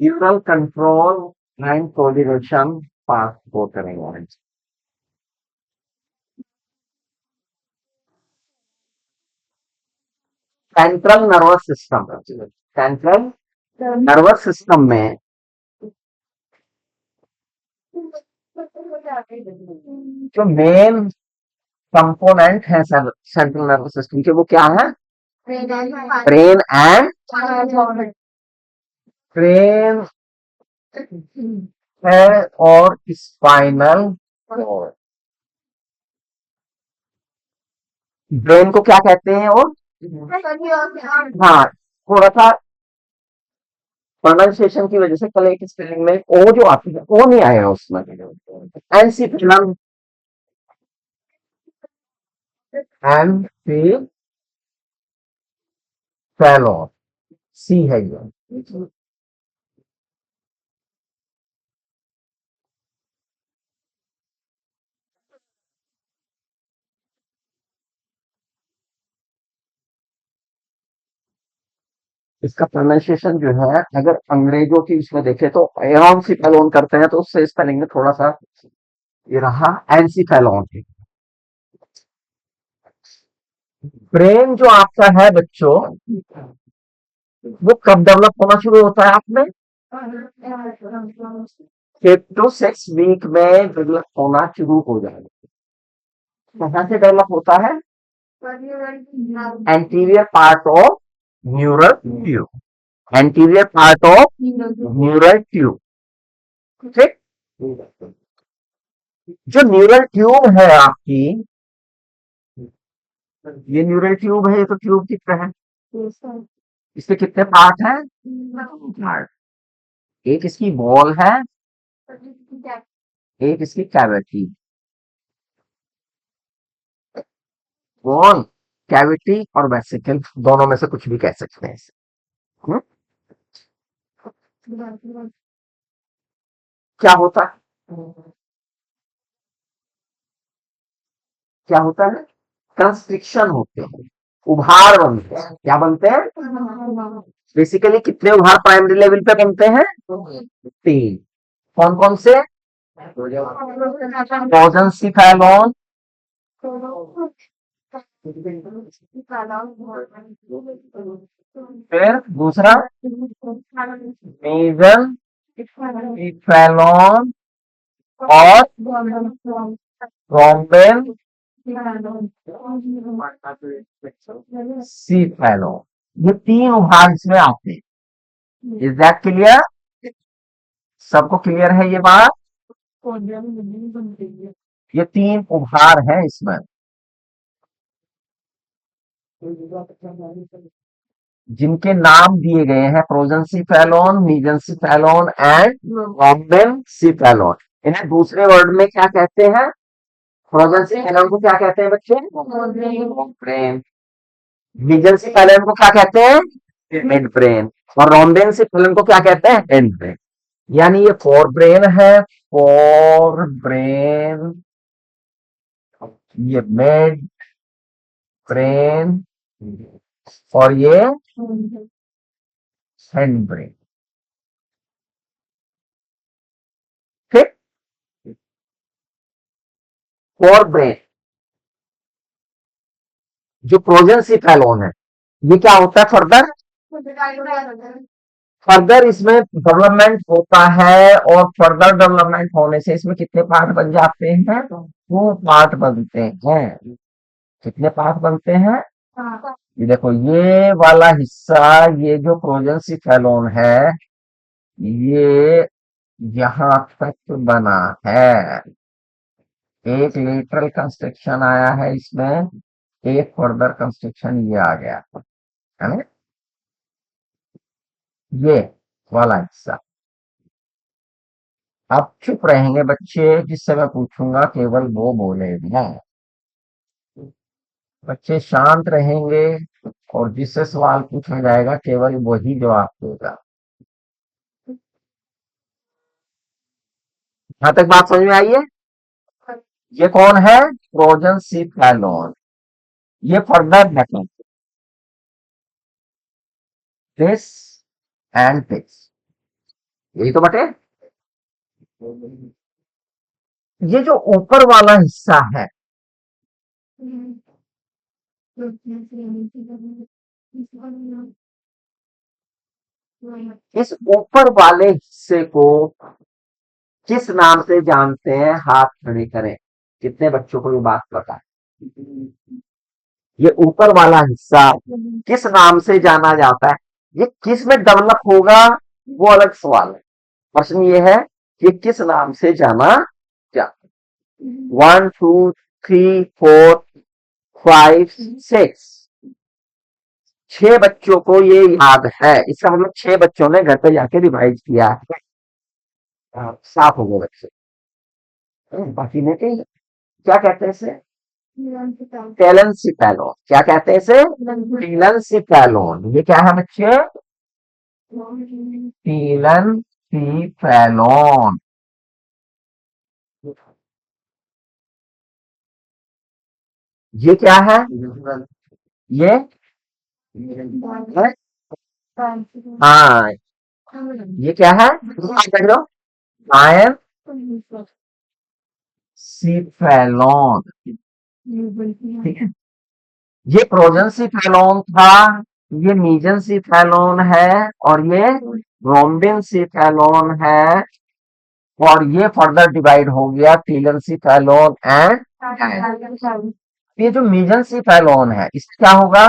You control and coordination path both environments. Central nervous system, central nervous system में जो main component है central nervous system के, वो क्या है? ब्रेन एंड ब्रेन है और स्पाइनल कॉर्ड। ब्रेन को क्या कहते हैं? और हाँ, थोड़ा सा प्रोनाउंसिएशन की वजह से कल एक स्पेलिंग में ओ जो आती है, ओ नहीं आया उसमें। एनसीफेलम, एनसीफेलोन, सी है ये। इसका प्रोनाउंसिएशन जो है, अगर अंग्रेजों की इसमें देखे तो एनसीफेलोन करते हैं, तो उससे स्पेलिंग में थोड़ा सा ये रहा एनसीफेलोन। ब्रेन जो आपका है बच्चों, वो कब डेवलप होना शुरू होता है आप में? 5 to 6 वीक में डेवलप होना शुरू हो जाएगा। कहाँ से डेवलप होता है? Anterior part of neural tube, anterior part of neural tube. ठीक। जो न्यूरल ट्यूब है आपकी, ये न्यूरल ट्यूब है, ये तो ट्यूब की तरह है। इसके कितने पार्ट हैं? पार्ट। एक इसकी वॉल है, एक इसकी कैविटी। वॉल, कैविटी और वेसिकल, दोनों में से कुछ भी कह सकते हैं इसे। हम्म? क्या होता है? क्या होता है? कंस्ट्रिक्शन होते हैं, उभार बनते हैं। क्या बनते हैं? बेसिकली कितने उभार प्राइमरी लेवल पे बनते हैं? 3। कौन कौन से? प्रोजेंसिफेलॉन, फिर दूसरा मेसनफेलॉन और रोम्बेन सीफेलॉन। ये 3 उभार इसमें आते हैं। Is that clear? सबको क्लियर है ये बात? ये 3 उभार है इसमें, जिनके नाम दिए गए हैं प्रोजेंसिफेलॉन, मीजेंसिफेलॉन एंड रोम्बेनसिफेलॉन। इन्हें दूसरे वर्ड में क्या कहते हैं? प्रोजेंसिफेलॉन को क्या कहते हैं बच्चे? ब्रेन। मीजेंसिफेलॉन को क्या कहते हैं? Mid brain. और रोम्बेनसिफेलॉन को क्या कहते हैं? And brain. यानी ये फोर ब्रेन है, फोर ब्रेन, ये मिड ब्रेन और ये हैंड ब्रेन। ठीक। फोर ब्रेन जो प्रोजेंसिफेलॉन है, ये क्या होता है फर्दर? फर्दर इसमें डेवलपमेंट होता है, और फर्दर डेवलपमेंट होने से इसमें कितने पार्ट बन जाते हैं? 2 पार्ट बनते हैं। कितने पार्ट बनते हैं? ये देखो, ये वाला हिस्सा, ये जो प्रोजेंसिफेलॉन है, ये यहां तक बना है। एक लेटरल कंस्ट्रक्शन आया है इसमें, एक फर्दर कंस्ट्रक्शन ये आ गया है ना, ये वाला हिस्सा। आप चुप रहेंगे बच्चे, जिससे मैं पूछूंगा केवल वो बोलेगा। बच्चे शांत रहेंगे, और जिससे सवाल पूछा जाएगा केवल वही जवाब देगा। यहां तक बात समझ में आई है? ये कौन है? प्रोजेंसिफेलॉन। ये further develop, this and this. यही तो बटे। ये जो ऊपर वाला हिस्सा है, इस ऊपर वाले हिस्से को किस नाम से जानते हैं? हाथ खड़े करें। कितने बच्चों को ये बात पता है? ये ऊपर वाला हिस्सा किस नाम से जाना जाता है? ये किस में डेवलप होगा वो अलग सवाल है। प्रश्न ये है कि किस नाम से जाना जाता है। 1 2 3 4 5 6, 6 बच्चों को ये याद है। इसका मतलब 6 बच्चों ने घर पे जाके रिवाइज किया है। साफ हो गए बच्चे। बाकी ने क्या कहते हैं इसे? टेलेंसिफेलोन। क्या कहते हैं इसे? टीलेंसिफेलोन। ये क्या है बच्चे? टीलेंसिफेलोन। ये क्या है? ये हाँ, ये क्या है? देख लो, आयन सिफेलोन। ठीक है, ये प्रोजेंसिफेलोन था, ये मीजेंसिफेलोन है, और ये रोम्बिनसिफेलोन है, और ये फर्दर डिवाइड हो गया टीलेंसिफेलोन एंड। ये जो मीजेंसिफेलोन है इसका क्या होगा?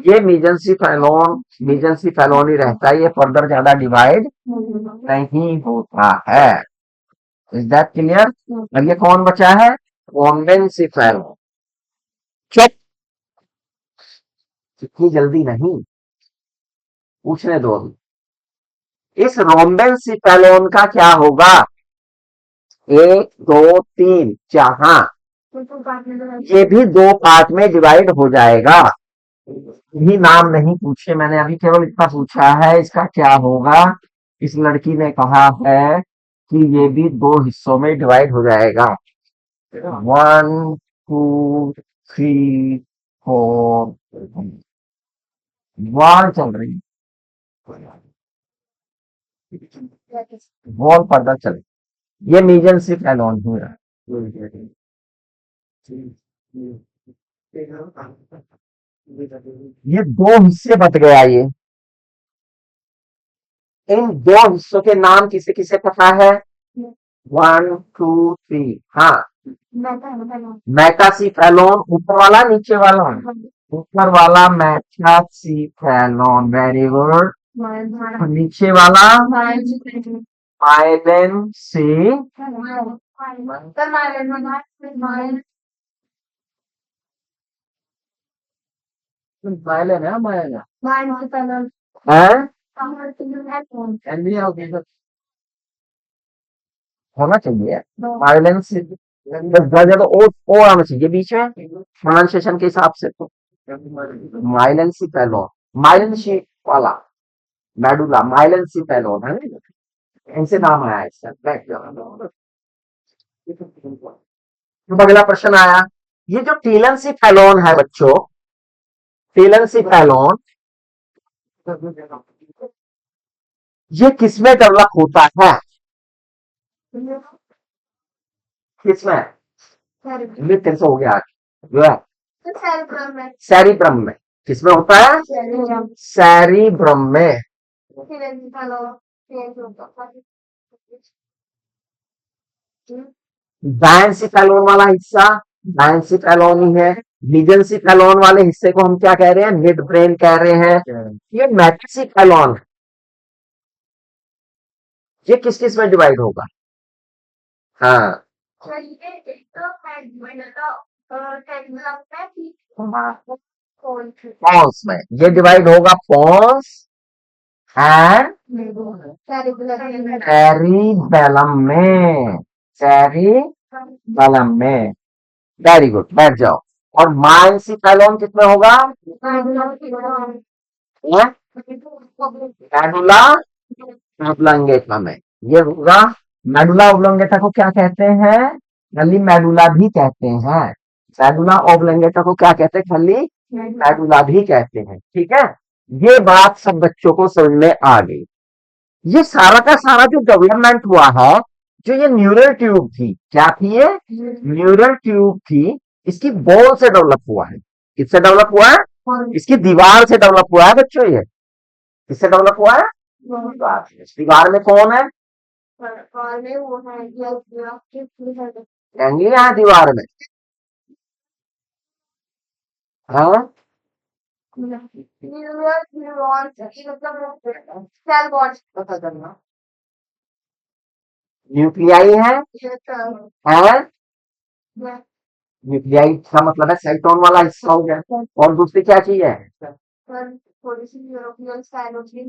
ये मीजेंसिफेलोन ही रहता है, ये फर्दर ज्यादा डिवाइड नहीं होता है। Is that clear? अब ये कौन बचा है? रोम्बिनसिफेलोन। चुप, इतनी जल्दी नहीं, पूछने दो अभी। इस रोम्बिनसिफेलोन का क्या होगा? 1 2 3 4, हाँ, ये भी 2 पार्ट में डिवाइड हो जाएगा। यही नाम नहीं पूछे मैंने, अभी केवल इतना पूछा है इसका क्या होगा। इस लड़की ने कहा है कि ये भी 2 हिस्सों में डिवाइड हो जाएगा। 1 2 3 4, वॉल चल रही है, वॉल पर्दा चल, ये मीजन सिर्फ एलोन हो रहा है। ये 2 हिस्से बट गया। ये इन 2 हिस्सों के नाम किसे किसे पता है? 1 2 3, हाँ, मेटासिफेलोन ऊपर वाला, नीचे वाला? ऊपर वाला मेटासिफेलोन, वेरी गुड। नीचे वाला माइलिन सी, माइलिन है, माइलिन है, होना चाहिए माइलिन सी। तो ओ आना चाहिए बीच में प्रोनाउंसिएशन के हिसाब से। तो माइलिन सी फेलोन, माइलिन शी वाला मेडुला, माइलिन सी फेलोन है, ऐसे नाम आया है इसका। बैठ जाओ। अब अगला प्रश्न आया, ये जो टीलेंसिफेलोन है बच्चों, टीलेंसिफेलोन ये किसमें डेवलप होता है? किसमें? ये कैसे हो गया जो है? सेरिब्रम में। किसमें होता है? सेरिब्रम में। डायंसिफेलोन वाला हिस्सा डायंसिफेलोन ही है। मीजेंसिफेलोन वाले हिस्से को हम क्या कह रहे हैं? मिड ब्रेन कह रहे हैं। ये मेटासिफेलोन, ये किस किस में डिवाइड होगा? हाँ, पॉन्स में ये डिवाइड होगा, पॉन्स एंड सेरिबेलम में, सेरिबेलम में। वेरी गुड, बैठ जाओ। और माइंसिफेलोन किसमें होगा? मेडुला ऑब्लंगेटा में ये होगा। मेडुला ऑब्लंगेटा को क्या कहते हैं? खली मेडुला भी कहते हैं। मेडुला ऑब्लंगेटा को क्या कहते हैं? खली मेडुला भी कहते हैं। ठीक है, ये बात सब बच्चों को समझ में आ गई। ये सारा का सारा जो डेवलपमेंट हुआ है, जो ये न्यूरल ट्यूब थी, क्या थी ये? न्यूरल ट्यूब थी। इसकी बॉल से डेवलप हुआ है। किससे डेवलप हुआ है? इसकी दीवार से डेवलप हुआ है बच्चों। ये किससे डेवलप हुआ है? दीवार से। इस दीवार में कौन है? गैंग्लिया है दीवार में। हाँ, न्यूक्लियाई है। है न्यूक्लियाई का मतलब है साइटोन वाला हिस्सा हो गया। और दूसरी क्या चीज है?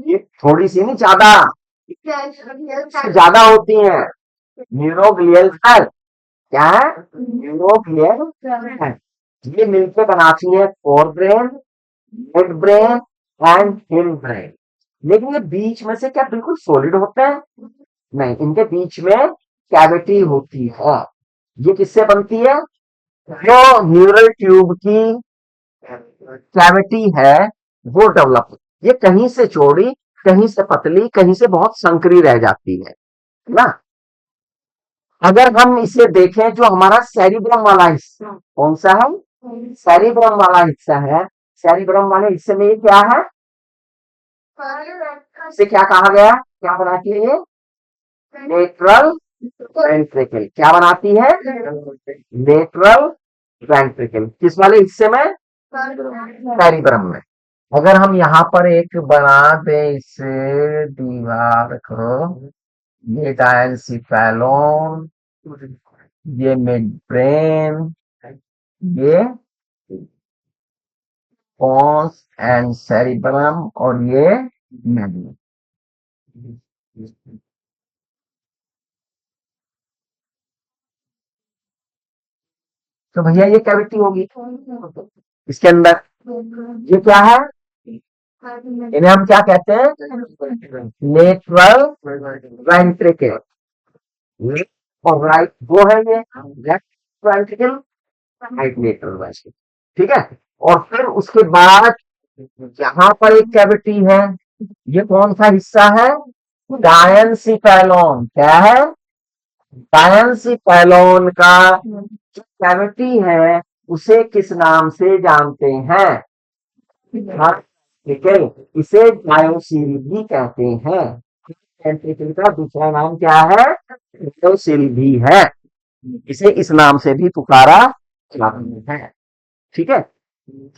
ये थोड़ी सी नहीं, ज्यादा ज्यादा होती है। Neuroglial cell. क्या है? Neuroglial cell. ये मिलकर बनाती है forebrain, midbrain and hindbrain. लेकिन ये बीच में से क्या बिल्कुल सॉलिड होते हैं? नहीं, इनके बीच में कैविटी होती है। ये किससे बनती है? जो न्यूरल ट्यूब की कैविटी है वो डेवलप। ये कहीं से चौड़ी, कहीं से पतली, कहीं से बहुत संकरी रह जाती है ना। अगर हम इसे देखें, जो हमारा सेरिब्रम वाला हिस्सा कौन सा है? सेरिब्रम वाला हिस्सा है। सेरिब्रम वाले हिस्से में ये क्या है? इसे क्या कहा गया? क्या बनाती है ये? Lateral ventricle. क्या बनाती है? Lateral ventricle. किस वाले हिस्से में? सेरिब्रम में। अगर हम यहाँ पर एक बना दें इसे दीवार को, ये डायंसिफेलोन, ये मिड ब्रेन, ये पोन्स एंड सेरिब्रम, और ये मेडुला। तो भैया ये कैविटी होगी इसके अंदर। ये क्या है? इन्हें हम क्या कहते हैं? Lateral ventricle. लेफ्ट और राइट वो है ये left ventricle, right lateral ventricle. ठीक है। और फिर उसके बाद यहाँ पर एक कैविटी है। ये कौन सा हिस्सा है? डायंसिफेलोन। क्या है? डायंसिफेलोन का जो कैविटी है उसे किस नाम से जानते हैं? हाँ, ठीक है। इसे डायोसिल भी कहते हैं। वेंट्रिकल का दूसरा नाम क्या है? डायोसिल भी है। इसे इस नाम से भी पुकारा जाता है। ठीक है।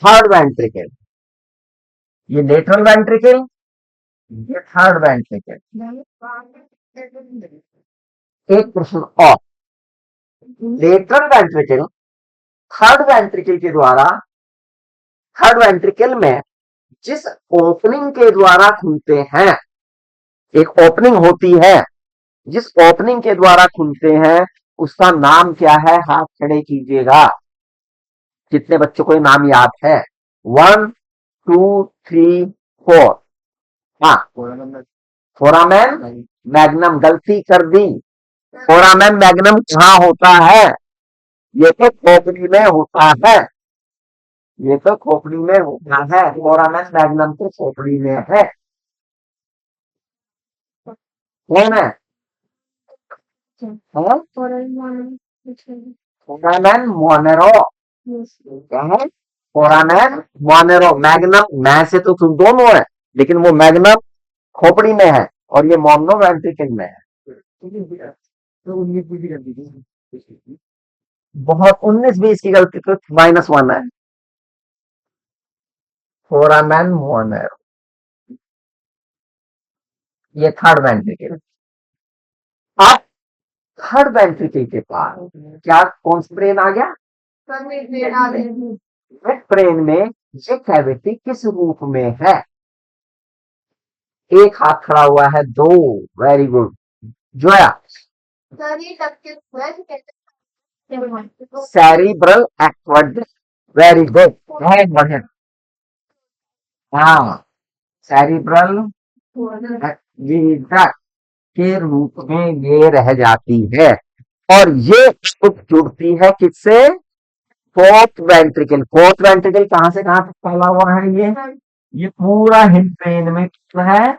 थर्ड वेंट्रिकल, ये लेटरल वेंट्रिकल, ये थर्ड वेंट्रिकल। एक प्रश्न और। लेटरल वेंट्रिकल थर्ड वेंट्रिकल के द्वारा, थर्ड वेंट्रिकल में जिस ओपनिंग के द्वारा खुलते हैं, एक ओपनिंग होती है, जिस ओपनिंग के द्वारा खुलते हैं उसका नाम क्या है? हाथ खड़े कीजिएगा। कितने बच्चों को ये नाम याद है? 1 2 3 4। हाँ, फोरामेन मैग्नम। गलती कर दी। फोरामेन मैग्नम कहाँ होता है? ये तो खोपड़ी में होता है। ये तो खोपड़ी में होता है। फोरामेन मैग्नम तो खोपड़ी में है। कौन है? Foramen Monero. क्या है? Foramen Monero. मैग्नम मैं से तो तुम दोनों है, लेकिन वो मैग्नम खोपड़ी में है और ये मोनो वेंट्रिकल में है। बहुत 19-20 की गलती तो -1 है। फोरामेन मोनेरो, ये थर्ड वेंट्रिकल। अब थर्ड वेंट्रिकल के पास क्या कौन सा ब्रेन आ गया? मिड ब्रेन में ये कैविटी किस रूप में है? एक हाथ खड़ा हुआ है, दो। Very good Zoya. Cerebral एक्वाड। Very good, बहुत बढ़िया। हाँ, सेरिब्रल एक्वीडक्ट के रूप में ये रह जाती है। और ये जुड़ती है किससे? Fourth ventricle. फोर्थ वेंट्रिकल कहां से कहां तक फैला हुआ है? ये पूरा हिंड ब्रेन में कितना है?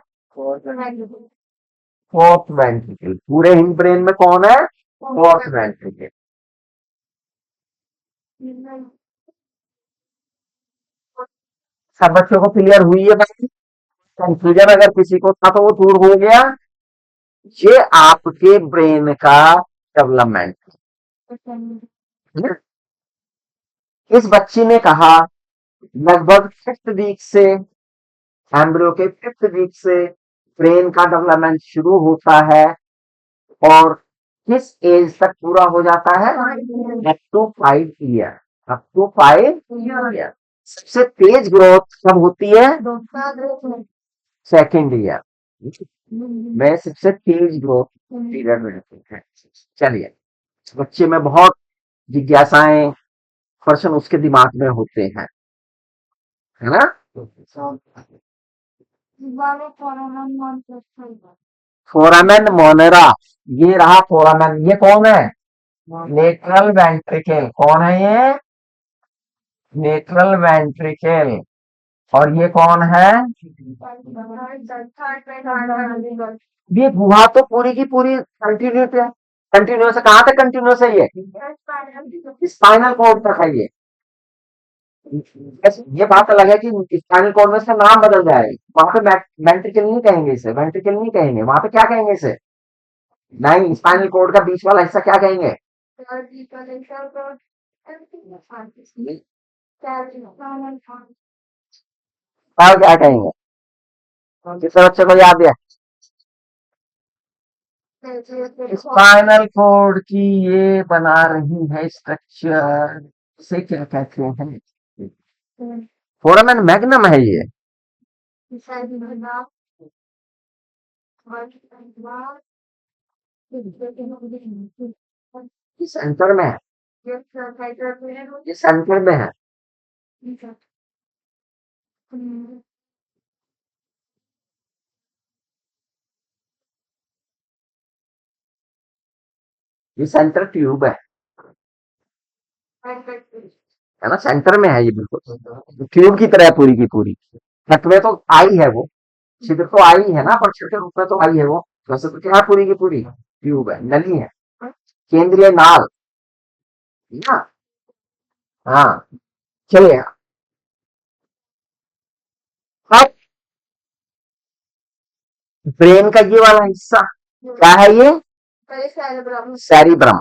Fourth ventricle. पूरे हिंड ब्रेन में कौन है? Fourth ventricle. सब बच्चों को क्लियर हुई है भाई? कंफ्यूजन अगर किसी को था तो वो दूर हो गया। ये आपके ब्रेन का डेवलपमेंट है। इस बच्ची ने कहा लगभग 5th वीक से, एम्ब्रियो के 5th वीक से ब्रेन का डेवलपमेंट शुरू होता है और किस एज तक पूरा हो जाता है? Up to 5 year. Up to 5 year. सबसे तेज ग्रोथ कब होती है? 2nd ईयर में सबसे तेज ग्रोथ पीरियड में होती है। चलिए, बच्चे में बहुत जिज्ञासाएं, प्रश्न उसके दिमाग में होते हैं, है ना? फोरामेन मोनेरा, ये रहा फोरामेन। ये कौन है? Lateral ventricle. कौन है ये? Lateral ventricle. और ये कौन है? ये गुहा तो पूरी की पूरी कंटिन्यूस है। कंटिन्यूस है, कहाँ तक कंटिन्यूस है? ये स्पाइनल कॉर्ड तक है ये। बस ये बात अलग है कि स्पाइनल कॉर्ड में इसका नाम बदल जाए। वहां पे वेंट्रिकल नहीं कहेंगे इसे, वेंट्रिकल नहीं कहेंगे, वहां पे क्या कहेंगे इसे? नहीं, स्पाइनल कॉर्ड का बीच वाला हिस्सा क्या कहेंगे? और क्या कहेंगे? जिससे बच्चे को याद है, स्पाइनल कॉर्ड की ये बना रही है स्ट्रक्चर, इसे क्या कहते हैं? फोरामेन मैग्नम है ये। ये सेंटर में है, ये सेंटर में है। ये सेंटर ट्यूब है ना? सेंटर में है ये, बिल्कुल ट्यूब की तरह है पूरी की पूरी। तट में तो आई है वो, छिद्र तो आई है ना, पर छोटे रूप में तो आई है वो। वैसे तो क्या है, पूरी की पूरी ट्यूब है, नली है, केंद्रीय नाल है ना? हाँ। चलिए, अब ब्रेन का ये वाला हिस्सा क्या है? ये सेरिब्रम।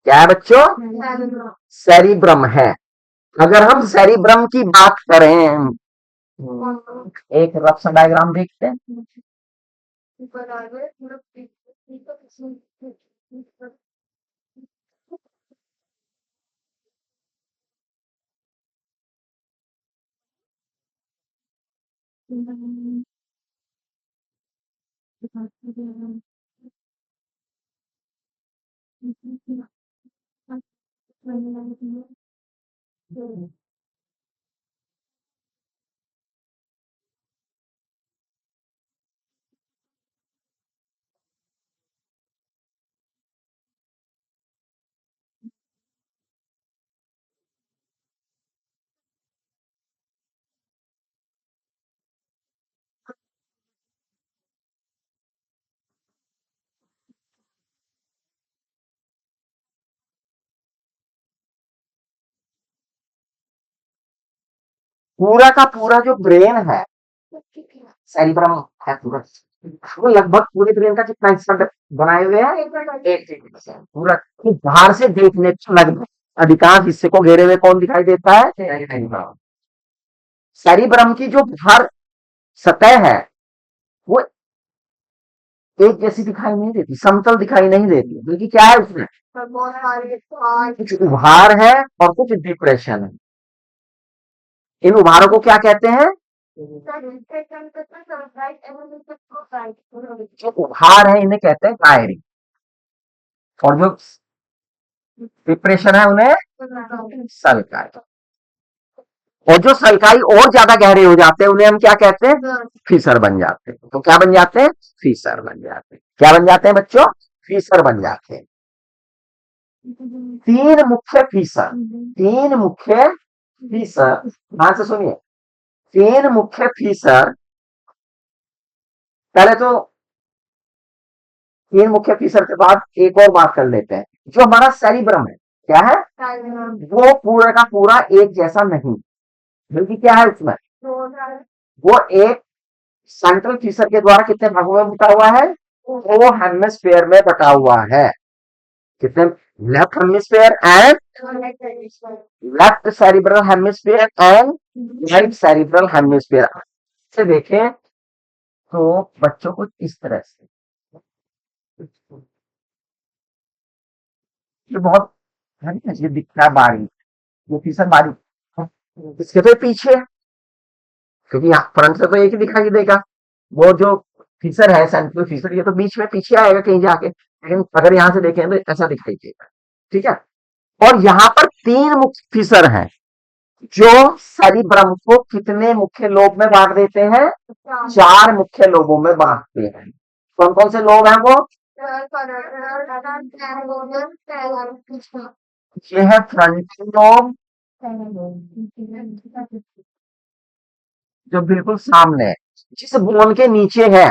क्या है बच्चों? सेरिब्रम है। अगर हम सेरिब्रम की बात करें, एक रफ सा डायग्राम देखते हैं। पूरा का पूरा जो ब्रेन है, सेरिब्रम है पूरा, वो लगभग पूरे ब्रेन का कितना हिस्सा बनाए हुए हैं? 80% पूरा। तो बाहर से देखने पर लगभग अधिकांश हिस्से को घेरे हुए कौन दिखाई देता है? सेरिब्रम। सेरिब्रम की जो बाहर सतह है वो एक जैसी दिखाई नहीं देती, समतल दिखाई नहीं देती, बल्कि क्या है उसमें? कुछ उभार है और कुछ डिप्रेशन है। इन उभारों को क्या कहते हैं? जो उभार है इन्हें कहते हैं कायरी, और जो डिप्रेशन है उन्हें सल्काई। और जो सल्काई और ज्यादा गहरे हो जाते हैं उन्हें हम क्या कहते हैं? फीसर बन जाते हैं। तो क्या बन जाते हैं? फीसर बन जाते हैं। क्या बन जाते हैं बच्चों? फीसर बन जाते हैं। तीन मुख्य फीसर, तीन मुख्य फीसर, ध्यान से सुनिए। तीन मुख्य फीसर, पहले तो तीन मुख्य फीचर के बाद एक और बात कर लेते हैं। जो हमारा सेरिब्रम है, क्या है, वो पूरा का पूरा एक जैसा नहीं, बल्कि क्या है उसमें, वो एक सेंट्रल फीचर के द्वारा कितने भागों में बटा हुआ है, वो हेमिस्फीयर में बटा हुआ है। कितने, left hemisphere and left cerebral hemisphere and right cerebral hemisphere से देखें तो बच्चों को इस तरह से, ये बहुत है ना, ये दिखता है बारीक, ये फीचर बारीक, इसके तो पीछे है, क्योंकि यहाँ फ्रंट से तो एक ही दिखाई देगा, वो जो फीचर है सेंट्रल फीचर, ये तो बीच में पीछे आएगा कहीं जाके, लेकिन अगर यहाँ से देखें तो ऐसा दिखाई देगा। ठीक है, और यहाँ पर तीन मुख्य फीचर हैं जो सेरिब्रम को कितने मुख्य लोब में बांट देते हैं, चार मुख्य लोबों में बांटते हैं। कौन कौन से लोब हैं वो, ये है फ्रंटल लोब, जो बिल्कुल सामने है, जिस बोन के नीचे है,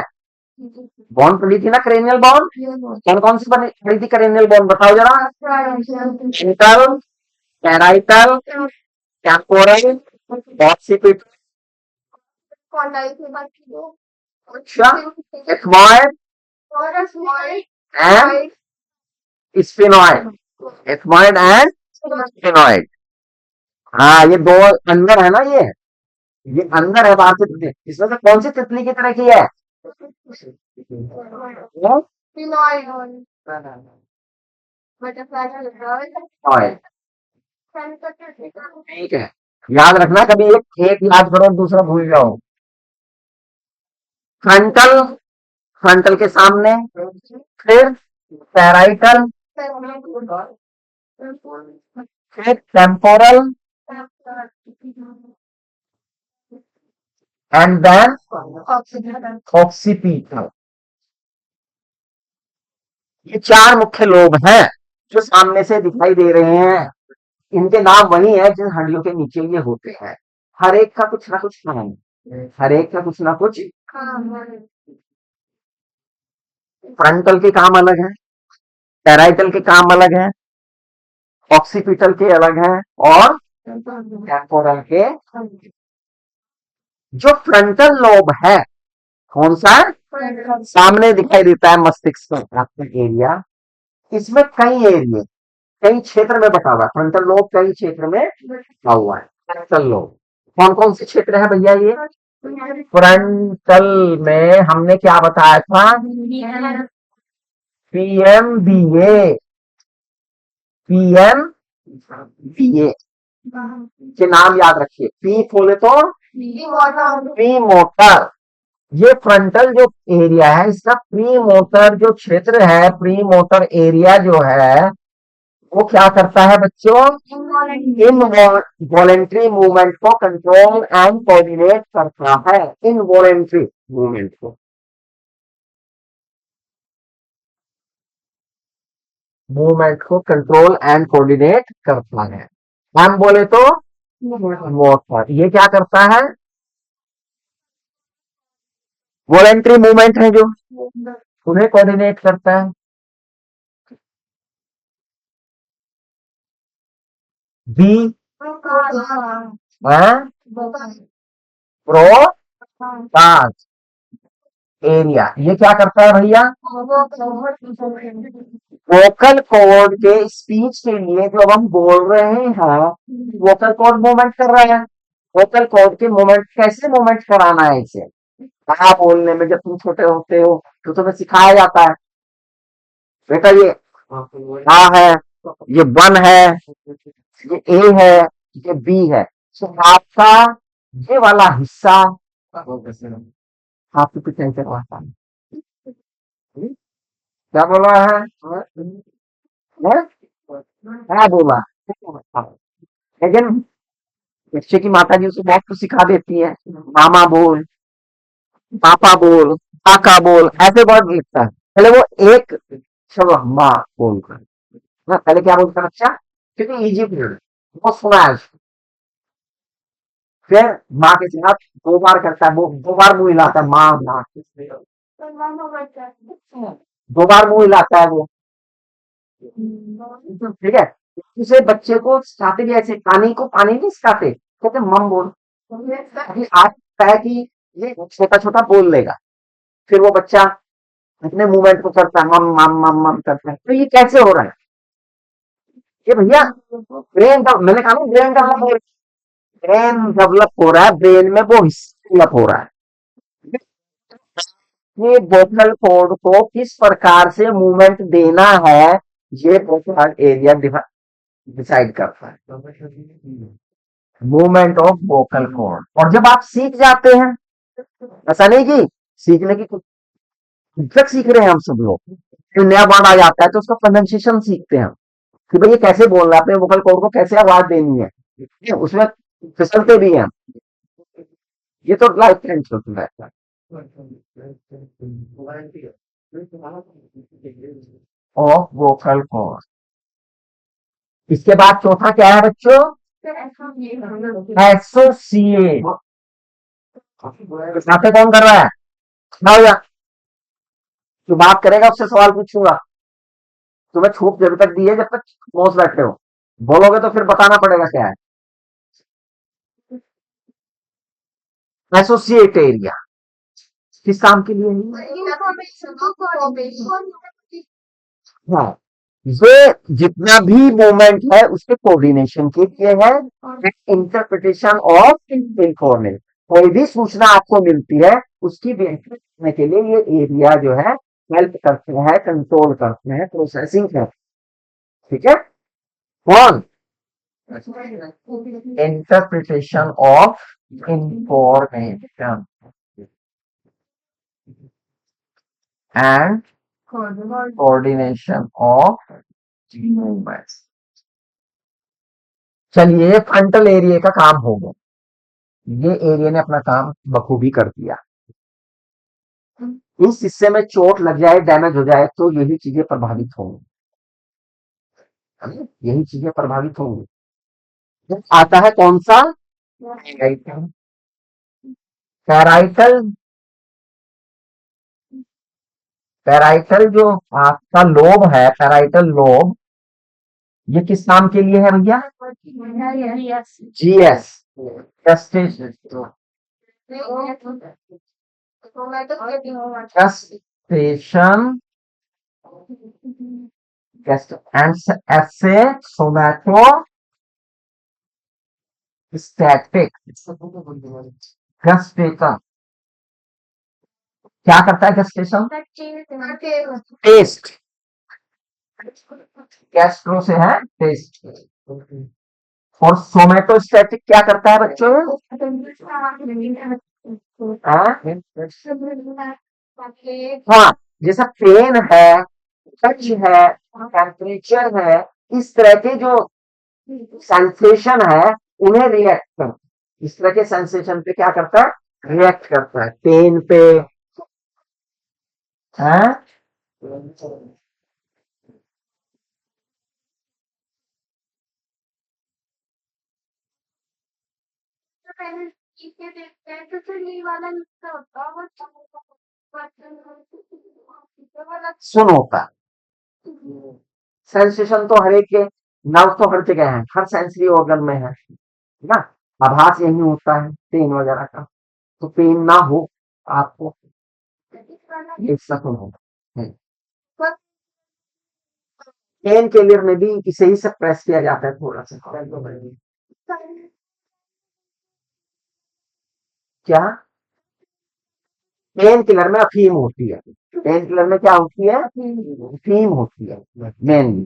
बॉन पड़ी थी ना क्रेनियल बॉन, कौन कौन सी पड़ी थी क्रेनियल बॉन, बताओ जरा, फ्रंटल, पैराइटल, टेम्पोरल, ऑक्सीपिटल, अच्छा, ethmoid and sphenoid, ethmoid and sphenoid. हाँ, ये दो अंदर है ना, ये अंदर है, बाहर से तितली, इसमें से कौन सी तितली की तरह की है, ऑयल। ठीक है, याद रखना, कभी एक एक याद करो दूसरा भूल जाओ। फ्रंटल, फ्रंटल के सामने, फिर पैराइटल, फिर टेम्पोरल एंड देन ऑक्सीपिटल। ये चार मुख्य लोब हैं जो सामने से दिखाई दे रहे हैं, इनके नाम वही है जिन हड्डियों के नीचे ये होते हैं। हर एक का कुछ ना कुछ नाम है, हर एक का कुछ ना कुछ, फ्रंटल के काम अलग है, पैराइटल के काम अलग है, ऑक्सीपिटल के अलग है, और टेम्पोरल के। जो फ्रंटल लोब है, कौन सा है, सामने दिखाई देता है मस्तिष्क का एरिया, इसमें कई एरिया, कई क्षेत्र में बटा हुआ है, फ्रंटल लोब कई क्षेत्र में बटा हुआ है। फ्रंटल लोब कौन कौन से क्षेत्र है भैया, ये फ्रंटल में हमने क्या बताया था, पीएमबीए, पीएमबीए के नाम याद रखिए, पी बोले तो प्री मोटर, ये फ्रंटल जो एरिया है इसका प्री मोटर जो क्षेत्र है, प्री मोटर एरिया जो है, वो क्या करता है बच्चों, इनवॉलेंट्री मूवमेंट को कंट्रोल एंड कोऑर्डिनेट करता है, इनवॉलेंट्री मूवमेंट को, मूवमेंट को कंट्रोल एंड कोऑर्डिनेट करता है। हम बोले तो मोटर, ये क्या करता है, वॉलेंट्री मूवमेंट है जो उन्हें कोऑर्डिनेट करता है। बी, प्रो पास एरिया, ये क्या करता है भैया, वोकल कॉर्ड के स्पीच के लिए जो अब हम बोल रहे हैं, वोकल कॉर्ड मूवमेंट कर रहा है, वोकल कॉर्ड के मूवमेंट कैसे मूवमेंट कराना है इसे, हाँ बोलने में जब तुम छोटे होते हो तो तुम्हें सिखाया जाता है, बेटा ये आ है, ये वन है, ये ए है, ये बी है, तो आपका ये वाला हिस्सा आपके पीछे करवाता है। क्या बोल रहा है, क्या बोला, लेकिन बच्चे की माता जी उसे बहुत कुछ सिखा देती है, मामा बोल, पापा बोल, काका बोल, ऐसे वर्ड लिखता है, पहले वो एक शब्द माँ बोलकर, ना पहले क्या बोलता है बच्चा, क्योंकि इजी पीरियड वो सुना है, फिर माँ के साथ दो बार करता है, वो दो बार मुंह हिलाता है, माँ माँ, दो बार मुंह हिलाता है वो, ठीक है। दूसरे बच्चे को सिखाते भी ऐसे, पानी को पानी नहीं सिखाते, कहते मम बोल। अभी आज लगता है कि ये छोटा छोटा बोल लेगा, फिर वो बच्चा अपने मूवमेंट को करता है, मम मम मम मम करता है। तो ये कैसे हो रहा है? ये भैया ब्रेन, मैंने कहा ना ब्रेन डेवलप हो रहा है, ब्रेन डेवलप हो रहा है, ब्रेन में वो हिस्सा डेवलप हो रहा है। ये वोकल कॉर्ड को किस प्रकार से मूवमेंट देना है, ये वोकल एरिया डिसाइड करता है, मूवमेंट ऑफ वोकल कॉर्ड। और जब आप सीख जाते हैं, ऐसा नहीं कि सीखने की कुछ तक सीख रहे हैं हम सब लोग, जो नया वर्ड आ जाता है तो उसका प्रोनाउंसिएशन सीखते हैं कि भाई ये कैसे बोलना है, अपने वोकल कॉर्ड को कैसे आवाज देनी है, ठीक है? उसमें फिसलते भी हैं। ये तो लाइफ टाइम चलता है। Of vocal cord. इसके बाद चौथा क्या है बच्चों? एसोसिएट। यहाँ पे कौन कर रहा है? मैं या जो बात करेगा उससे सवाल पूछूंगा। तुम्हें छूट जब तक दी है जब तक पहुंच बैठे हो, बोलोगे तो फिर बताना पड़ेगा क्या है। एसोसिएट एरिया किस काम के लिए है? हाँ, ये जितना भी मूवमेंट है उसके कोऑर्डिनेशन के लिए है, इंटरप्रिटेशन ऑफ इंफॉर्मेशन। कोई भी सूचना आपको मिलती है उसकी व्याख्या करने के लिए ये एरिया जो है हेल्प करते हैं, कंट्रोल करते हैं, प्रोसेसिंग करते हैं, ठीक है। कौन? Interpretation of information and coordination of movements. चलिए फ्रंटल एरिया का काम हो गया, ये एरिया ने अपना काम बखूबी कर दिया। इस हिस्से में चोट लग जाए, डैमेज हो जाए तो यही चीजें प्रभावित होंगी, है ना? यही चीजें प्रभावित होंगी। तो आता है कौन सा? पैराइटल। पैराइटल, पैराइटल जो आपका लोब है, पैराइटल लोब, ये किस काम के लिए है भैया? जीएस, गस्टेशन, गस्टेशन एंड ऐसे सोमैटो स्टैटिक। गस्टेशन क्या करता है? गस्टेशन टेस्ट, गैस्ट्रो से है टेस्ट। और सोमेटोस्टैटिक क्या करता है बच्चों? हाँ, हाँ, जैसा पेन है, टच है, टेम्परेचर है, इस तरह के जो सेंसेशन है उन्हें रिएक्ट कर, इस तरह के सेंसेशन पे क्या करता है? रिएक्ट करता है, पेन पे है। सुन होता है, सेंसेशन तो हर एक के, नर्व तो हर जगह है, हर सेंसरी ऑर्गन में है ना। आभास यही होता है पेन वगैरह का, तो पेन ना हो आपको, ये सुन होता है। पेन किलर में भी इसे ही सब प्रेस किया जाता है थोड़ा सा। क्या? पेन किलर में अफीम होती है, पेन किलर में क्या होती है? अफीम होती है मेनली,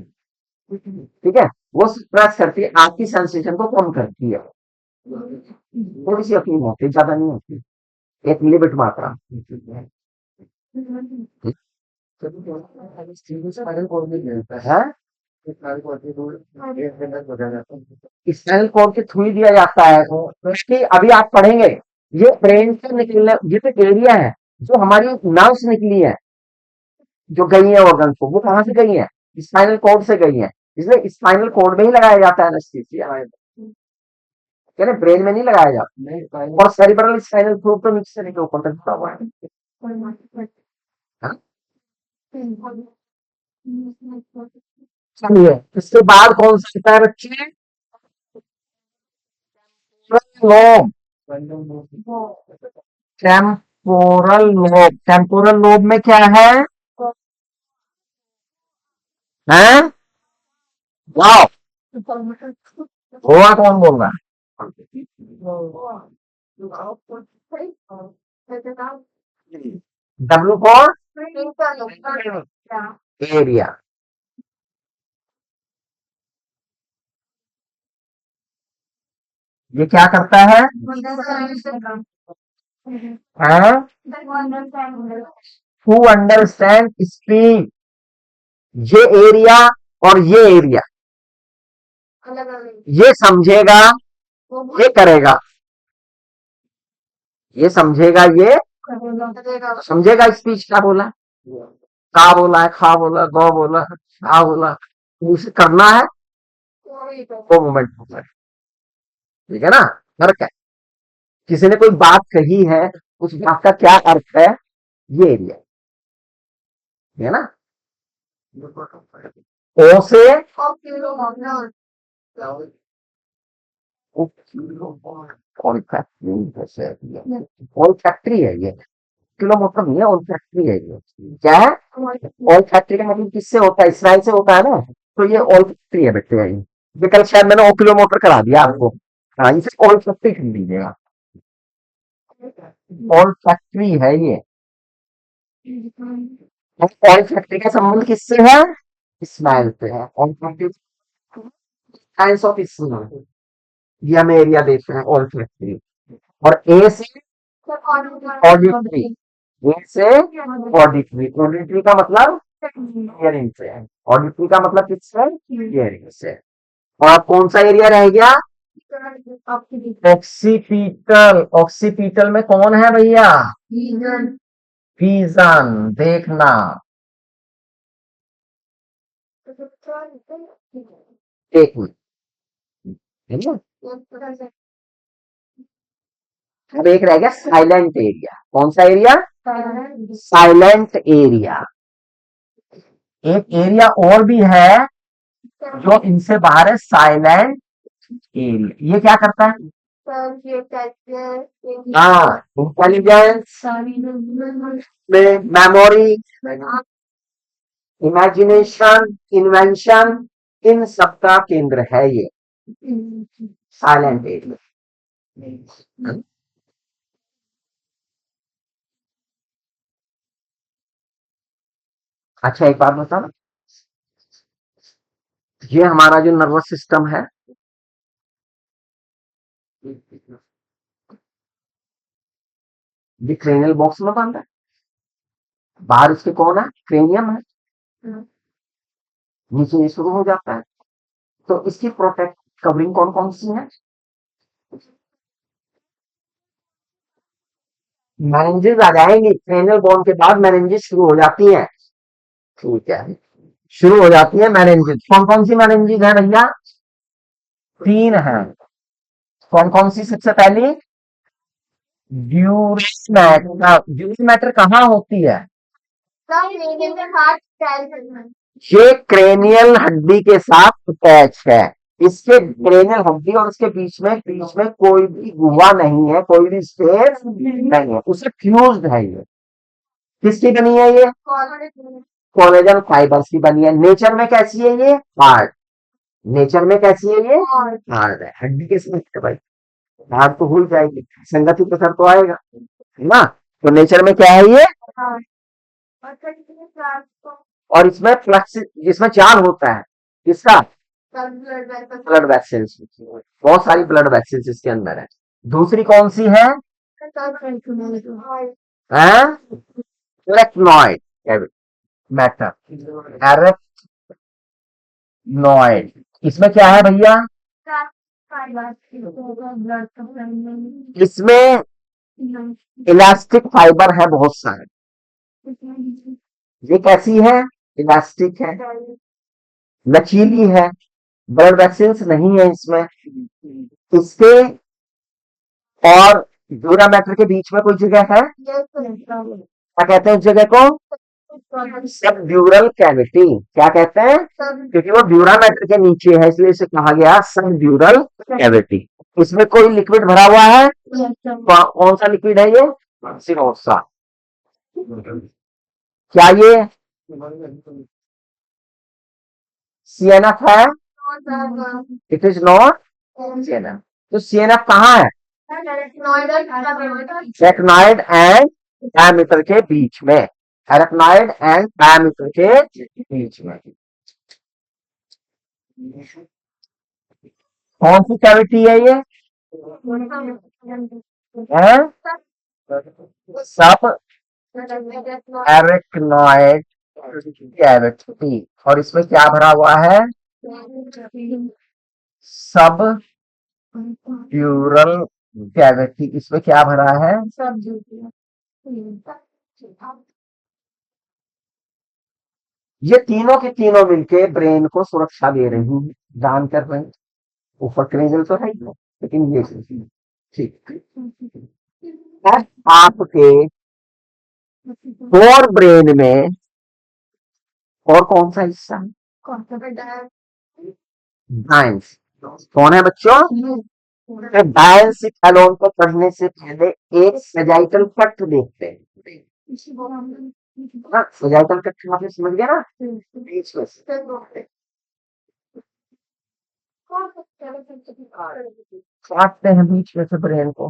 ठीक है। वो प्रेस करती है, आपकी सेंसेशन को कम करती है, थोड़ी सी अफीम होती है, ज्यादा नहीं होती, एक लिमिट मात्रा। है स्पाइनल कॉर्ड के थ्रू ही दिया जाता है, क्योंकि अभी आप पढ़ेंगे ये ब्रेन से निकलने, ये तो एरिया है जो हमारी नर्व्स निकली है, जो गई है ऑर्गन को, वो कहाँ से गई है? स्पाइनल कॉर्ड से गई है, इसलिए स्पाइनल कॉर्ड में ही लगाया जाता है एनेस्थीसिया, कहते ब्रेन में नहीं लगाया जाता। और सेरिब्रल स्पाइनल फ्लूइड तो नीचे से लेकर ऊपर तक जुड़ा हुआ है, हाँ? चलिए, इसके बाद कौन सा आता है बच्चे? Lobe. Temporal lobe. Temporal lobe में क्या है? हैं? वाओ। गोवा कौन बोल रहा है? W for area. ये क्या करता है? To understand speed. ये एरिया और ये एरिया, ये समझेगा, ये करेगा। ये समझेगा, ये समझेगा स्पीच क्या बोला, का बोला है, खा बोला, गौ बोला, आ बोला, तो उसे करना है, वो मोमेंट होता है। ठीक है ना? फर्क है। किसी ने कोई बात कही है, उस बात का क्या अर्थ है, ये एरिया है ना। ओ से ऑयल फैक्ट्री, ऑयल फैक्ट्री है ये, किलो मोटर नहीं है, ऑयल फैक्ट्री है ये। क्या है? ऑयल फैक्ट्री का मतलब किससे होता है? इसराइल से होता है ना। तो ये ऑयल फैक्ट्री है बेटे। ये कल शायद मैंने ओ किलो मोटर करा दिया आपको। हाँ, इसे ऑयल फैक्ट्री खरीद लीजिएगा। ऑयल फैक्ट्री है ये। ऑयल फैक्ट्री का संबंध किससे है? इस्माइल से है। Olfactory sense of smell, ये हमें एरिया देते हैं ऑयल फैक्ट्री। और ए से ऑडिटरी। ए से ऑडिटरी। ऑडिटरी का मतलब हियरिंग से है। ऑडिटरी का मतलब किससे? हियरिंग से। और कौन सा एरिया रह गया? ऑक्सीपिटल। ऑक्सीपिटल में कौन है भैया? विजन, देखना। देखना, है ना? अब एक रह गया साइलेंट एरिया। कौन सा एरिया? Silent area. एक एरिया और भी है जो इनसे बाहर है, साइलेंट एरिया। ये क्या करता है? हाँ, इंटेलिजेंस में, मेमोरी, इमेजिनेशन, इन्वेंशन, इन सबका केंद्र है ये साइलेंट एरिया। अच्छा, एक बात बताओ, ये हमारा जो नर्वस सिस्टम है, ये क्रेनियल बॉक्स में बंद है। बाहर इसके कौन है? क्रेनियम है। नीचे ये शुरू हो जाता है। तो इसकी प्रोटेक्ट कवरिंग कौन कौन सी है? मैनेजेस आ जाएंगी। क्रेनियल बोन के बाद मैनेजेस शुरू हो जाती है। ठीक है, शुरू हो जाती है मैनेजेस। कौन कौन सी मैनेजेस है भैया? तीन है। कौन कौन सी? सबसे पहली ड्यूरेस मैटर। ड्यूरेस मैटर कहाँ होती है? ये क्रेनियल हड्डी के साथ अटैच है। इसके क्रेनियल हड्डी और उसके बीच में कोई भी गुहा नहीं है, कोई भी स्पेस नहीं है, उससे फ्यूज्ड है ये। किसकी बनी है ये? कोलेजन फाइबर्स की बनी है। नेचर में कैसी है ये? हार्ड। नेचर में कैसी है ये? हार्ड है। हड्डी के साथ है भाई, हार्ड तो भूल जाएगी, संगति तो सर तो आएगा, है ना। तो नेचर में क्या है ये? और इसमें फ्लक्स, जिसमें चार होता है, किसका? Blood vessels. बहुत सारी ब्लड वेसल्स इसके अंदर है। दूसरी कौन सी है? Arachnoid matter. एरेक्नॉइड। इसमें क्या है भैया? इसमें इलास्टिक फाइबर है बहुत सारे। ये कैसी है? इलास्टिक है, लचीली है। ब्लड वेसल्स नहीं है इसमें। इसके और ड्यूरा मैटर के बीच में कोई जगह है, क्या कहते हैं उस जगह को? सबड्यूरल कैविटी, क्या कहते हैं? क्योंकि वो ड्यूरा मैटर के नीचे है इसलिए इसे कहा गया सबड्यूरल कैविटी। इसमें कोई लिक्विड भरा हुआ है? कौन सा लिक्विड है ये? सिरोसा। क्या ये सीएनएफ है? It is not CNF. तो सीएनएफ कहाँ है? एरेक्नॉइड एंड डायमीटर के बीच में। एरेक्नॉइड एंड डायमीटर के बीच में। कौन सी कैविटी है ये? है सब एरेक्नॉइड कैविटी। और इसमें क्या भरा हुआ है? सब ड्यूरल कैविटी। इसमें क्या भरा है? ये तीनों के तीनों मिलके ब्रेन को सुरक्षा दे रही हैं, जान कर रहे हैं। ऊपर क्रेजल तो है ही है, लेकिन ये ठीक है। आपके कोर ब्रेन में और कौन सा हिस्सा है? डायंस। कौन है बच्चों? डायंस एलोन को पढ़ने से पहले एक सजाइटल कट देखते हैं। हाँ, सजाइटल कट आपने समझ गया ना? बीच में से काटते हैं बीच में से ब्रेन को।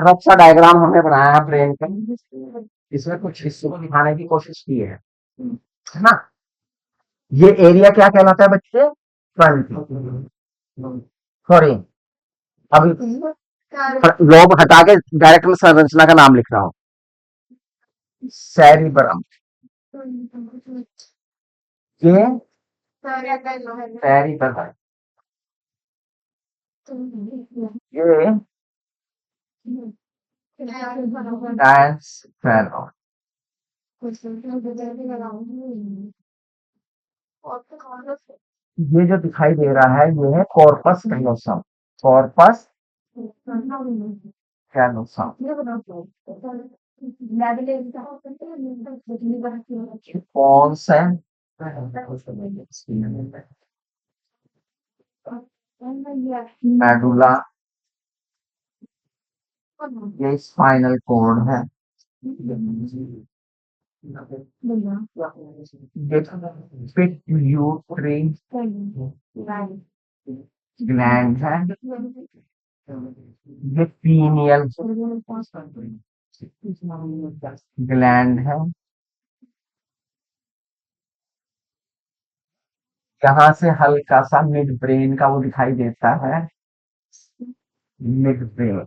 रक्षा डायग्राम हमने बनाया है ब्रेन का। इसमें कुछ हिस्सों को दिखाने की कोशिश की है ना? ये एरिया क्या कहलाता है बच्चे? फ्रंट। सॉरी, अभी लोब हटा के डायरेक्ट में संरचना का नाम लिख रहा हूँ। सेरिब्रम। ये सेरिब्रम। ये डायंसफेरम। ये जो दिखाई दे रहा है ये है कॉर्पस कैलोसम। Corpus callosum. कौन सा मेडुला? ये स्पाइनल कॉर्ड है। get pituitary gland है, ये pineal ग्लैंड है, यहाँ से हल्का सा मिड ब्रेन का वो दिखाई देता है, मिड ब्रेन।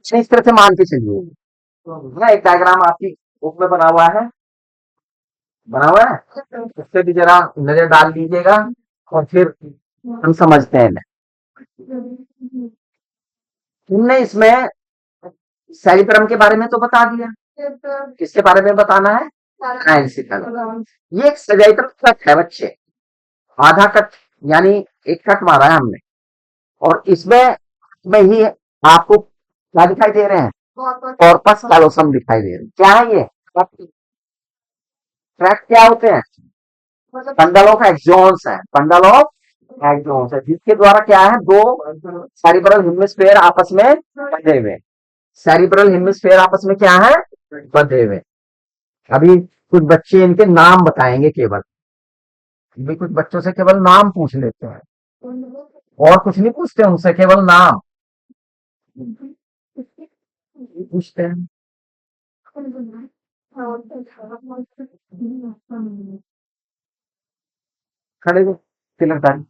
इस तरह से मान के चलिए ना, एक डायग्राम आपकी बुक में बना हुआ है, उससे भी जरा नजर डाल दीजिएगा और फिर हम समझते हैं। तुमने इसमें सेरिब्रम के बारे में तो बता दिया, किसके बारे में बताना है, एनसेफेलम। ये एक सजाइटल कट है बच्चे, आधा कट, यानी एक कट मारा है हमने, और इसमें में ही आपको क्या दिखाई दे रहे हैं, कॉर्पस कैलोसम दिखाई दे रहे हैं। क्या है ये ट्रैक्ट, क्या होते हैं, बंडल ऑफ एक्सॉन्स है, बंडल ऑफ एक्सॉन्स है, जिसके द्वारा क्या है, दो सेरिब्रल हेमिस्फीयर आपस में बंधे हुए, सेरिब्रल हेमिस्फीयर आपस में क्या है, बंधे हुए। अभी कुछ बच्चे इनके नाम बताएंगे केवल, भी कुछ बच्चों से केवल नाम पूछ लेते हैं, और कुछ नहीं पूछते उनसे, केवल नाम पूछते हैं। खड़े हो, तिलकदारी।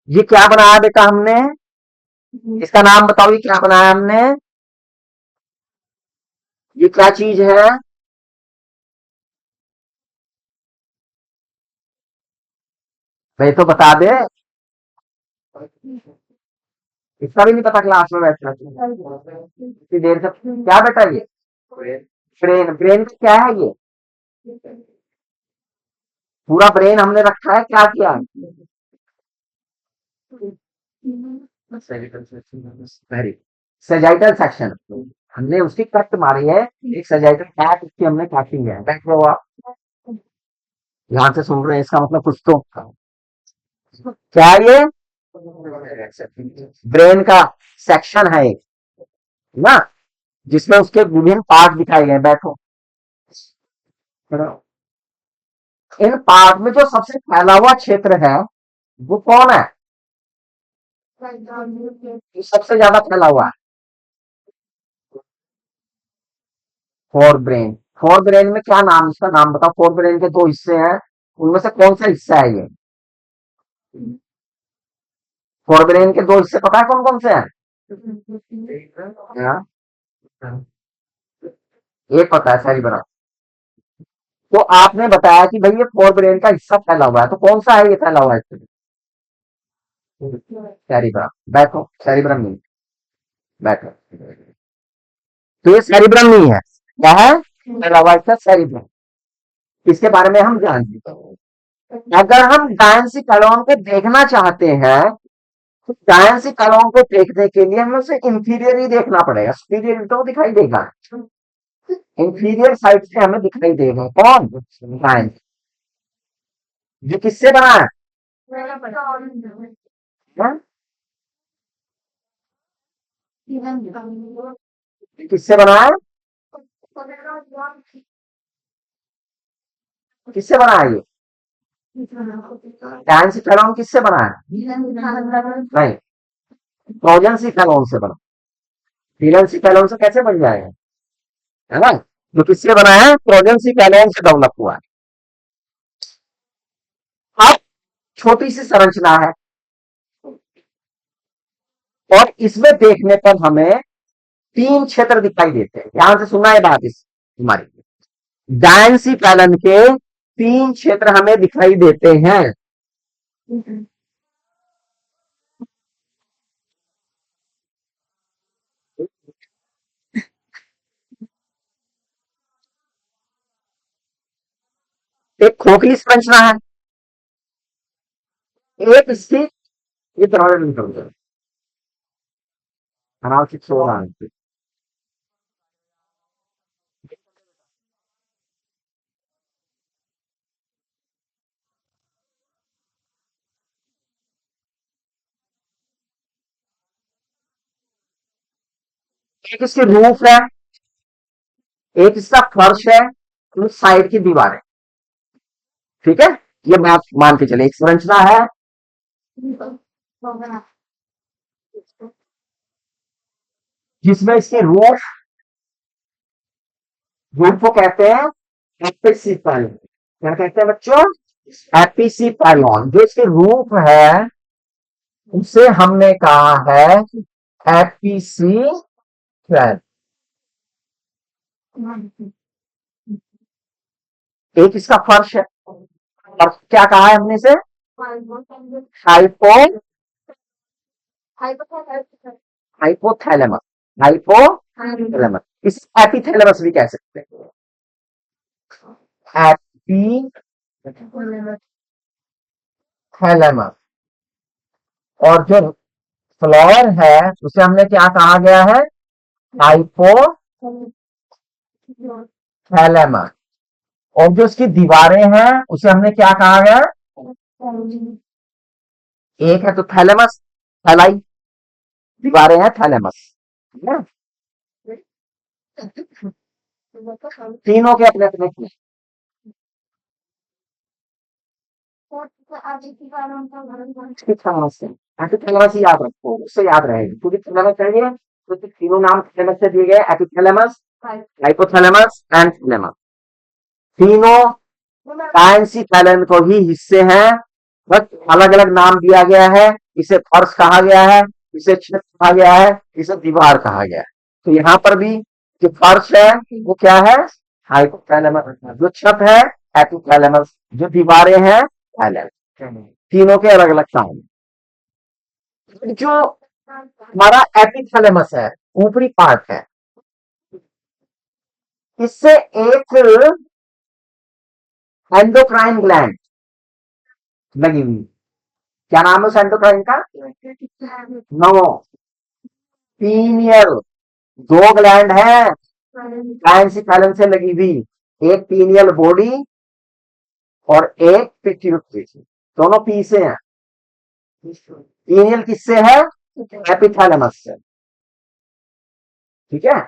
ये क्या बनाया बेटा हमने, इसका नाम बताओ, ये क्या बनाया हमने, ये क्या चीज है, भाई तो बता दे, इसका भी नहीं पता, क्लास में बैठना इतनी देर से, क्या बेटा ये, ब्रेन, ब्रेन क्या है ये, पूरा ब्रेन हमने रखा है, क्या किया, वेरी सजाइटल सेक्शन, हमने उसकी कट मारी है, एक सजाइटल कैप, उसकी हमने काटिंग है। बैठ रहो आप, ध्यान से सुन रहे हैं, इसका मतलब कुछ तो, क्या है ये, ब्रेन का सेक्शन है एक, ना, जिसमें उसके विभिन्न पार्ट दिखाए गए। बैठो, इन पार्ट में जो सबसे फैला हुआ क्षेत्र है वो कौन है, जो सबसे ज्यादा फैला हुआ है, फोर ब्रेन। फोर ब्रेन में क्या नाम, इसका नाम बताओ, फोर ब्रेन के दो हिस्से हैं, उनमें से कौन सा हिस्सा है ये, फोर ब्रेन के दो हिस्से पता है कौन कौन से हैं, हाँ, एक पता है, सही बना। तो आपने बताया कि भाई ये फोर ब्रेन का हिस्सा फैला हुआ है, तो कौन सा है ये फैला हुआ है, सेरिब्रम। बैठो, सेरिब्रम नहीं, बैठो, तो ये सेरिब्रम नहीं है, क्या है, फैला हुआ इसका सेरिब्रम, इसके बारे में हम जानते हैं। अगर हम डायंसी कॉलोन को देखना चाहते हैं, तो डायंसी कॉलोन को देखने के लिए हमें उसे इंफीरियर ही देखना पड़ेगा, सुपीरियर तो दिखाई देगा, इंफीरियर साइड से हमें दिखाई देगा कौन, डायंस। ये किससे बना है, हाँ? ये किससे बना है, किससे बना है ये, डायंसी कॉलोन किससे बना है, नहीं, प्रोजेंसी कॉलोन से बना, फिलेंसी कॉलोन से कैसे बन जाएगा, है ना, जो किससे बना है, प्रोजेंसी कॉलोन से डेवलप हुआ है। अब छोटी सी संरचना है, और इसमें देखने पर हमें तीन क्षेत्र दिखाई देते हैं, ध्यान से सुनना है बात, इस हमारी डायंसी फैलन के तीन क्षेत्र हमें दिखाई देते हैं। एक खोखली संरचना है, एक इसकी, ये तरह निकल गया, आराम से सो रहा है, एक इसकी रूफ है, एक इसका फर्श है, और साइड की दीवार है। ठीक है, ये बात मान के चले, एक संरचना है जिसमें इसकी रूफ, रूफ को कहते हैं एपिसिपल। क्या कहते हैं बच्चों? एपिसिपैलॉन। जो इसकी रूफ है उसे हमने कहा है एपिसिक्ल। एक इसका फर्श है, और क्या कहा है हमने इसे? Hypo hypothalamus. हाइपोथैलेमस, इसे एपिथैलेमस भी कह सकते हैं। एपिथैलेमस। और जो फ्लोर है उसे हमने क्या कहा गया है? हाइपोथैलेमस। और जो उसकी दीवारें हैं उसे हमने क्या कहा गया? एक है तो थैलेमस, थैलाई, दीवारें हैं थैलेमस। ठीक है? तीनों के अपने अपने थैलेमस से, एपिथैलेमस ही याद रखो, उससे याद रहेगी पूरी थैलेमस चाहिए तो तीनों नाम थैलेमस से दिए गए, एपिथैलेमस, हाइपोथैलेमस एंड थैलेमस। तीनों पैंसीथैलेम को ही हिस्से हैं, बस अलग अलग नाम दिया गया है। इसे फर्श कहा गया है, इसे छत कहा गया है, इसे दीवार कहा गया है। तो यहाँ पर भी जो फर्श है वो क्या है? हाइपोथैलेमस। जो छत है एपिथैलेमस, जो दीवारें हैं थैलेमस। तीनों के अलग अलग काम। जो हमारा एपिथैलेमस है, ऊपरी पार्ट है, इससे एक एंडोक्राइन ग्लैंड लगी हुई। क्या नाम है उस एंडोक्राइन का? No, pineal. दो ग्लैंड है एंसिफेलन से लगी हुई, एक पीनियल बॉडी और एक पिट्यूटरी। दोनों पी से हैं। पीनियल किससे है? एपिथैलेमस से। ठीक है,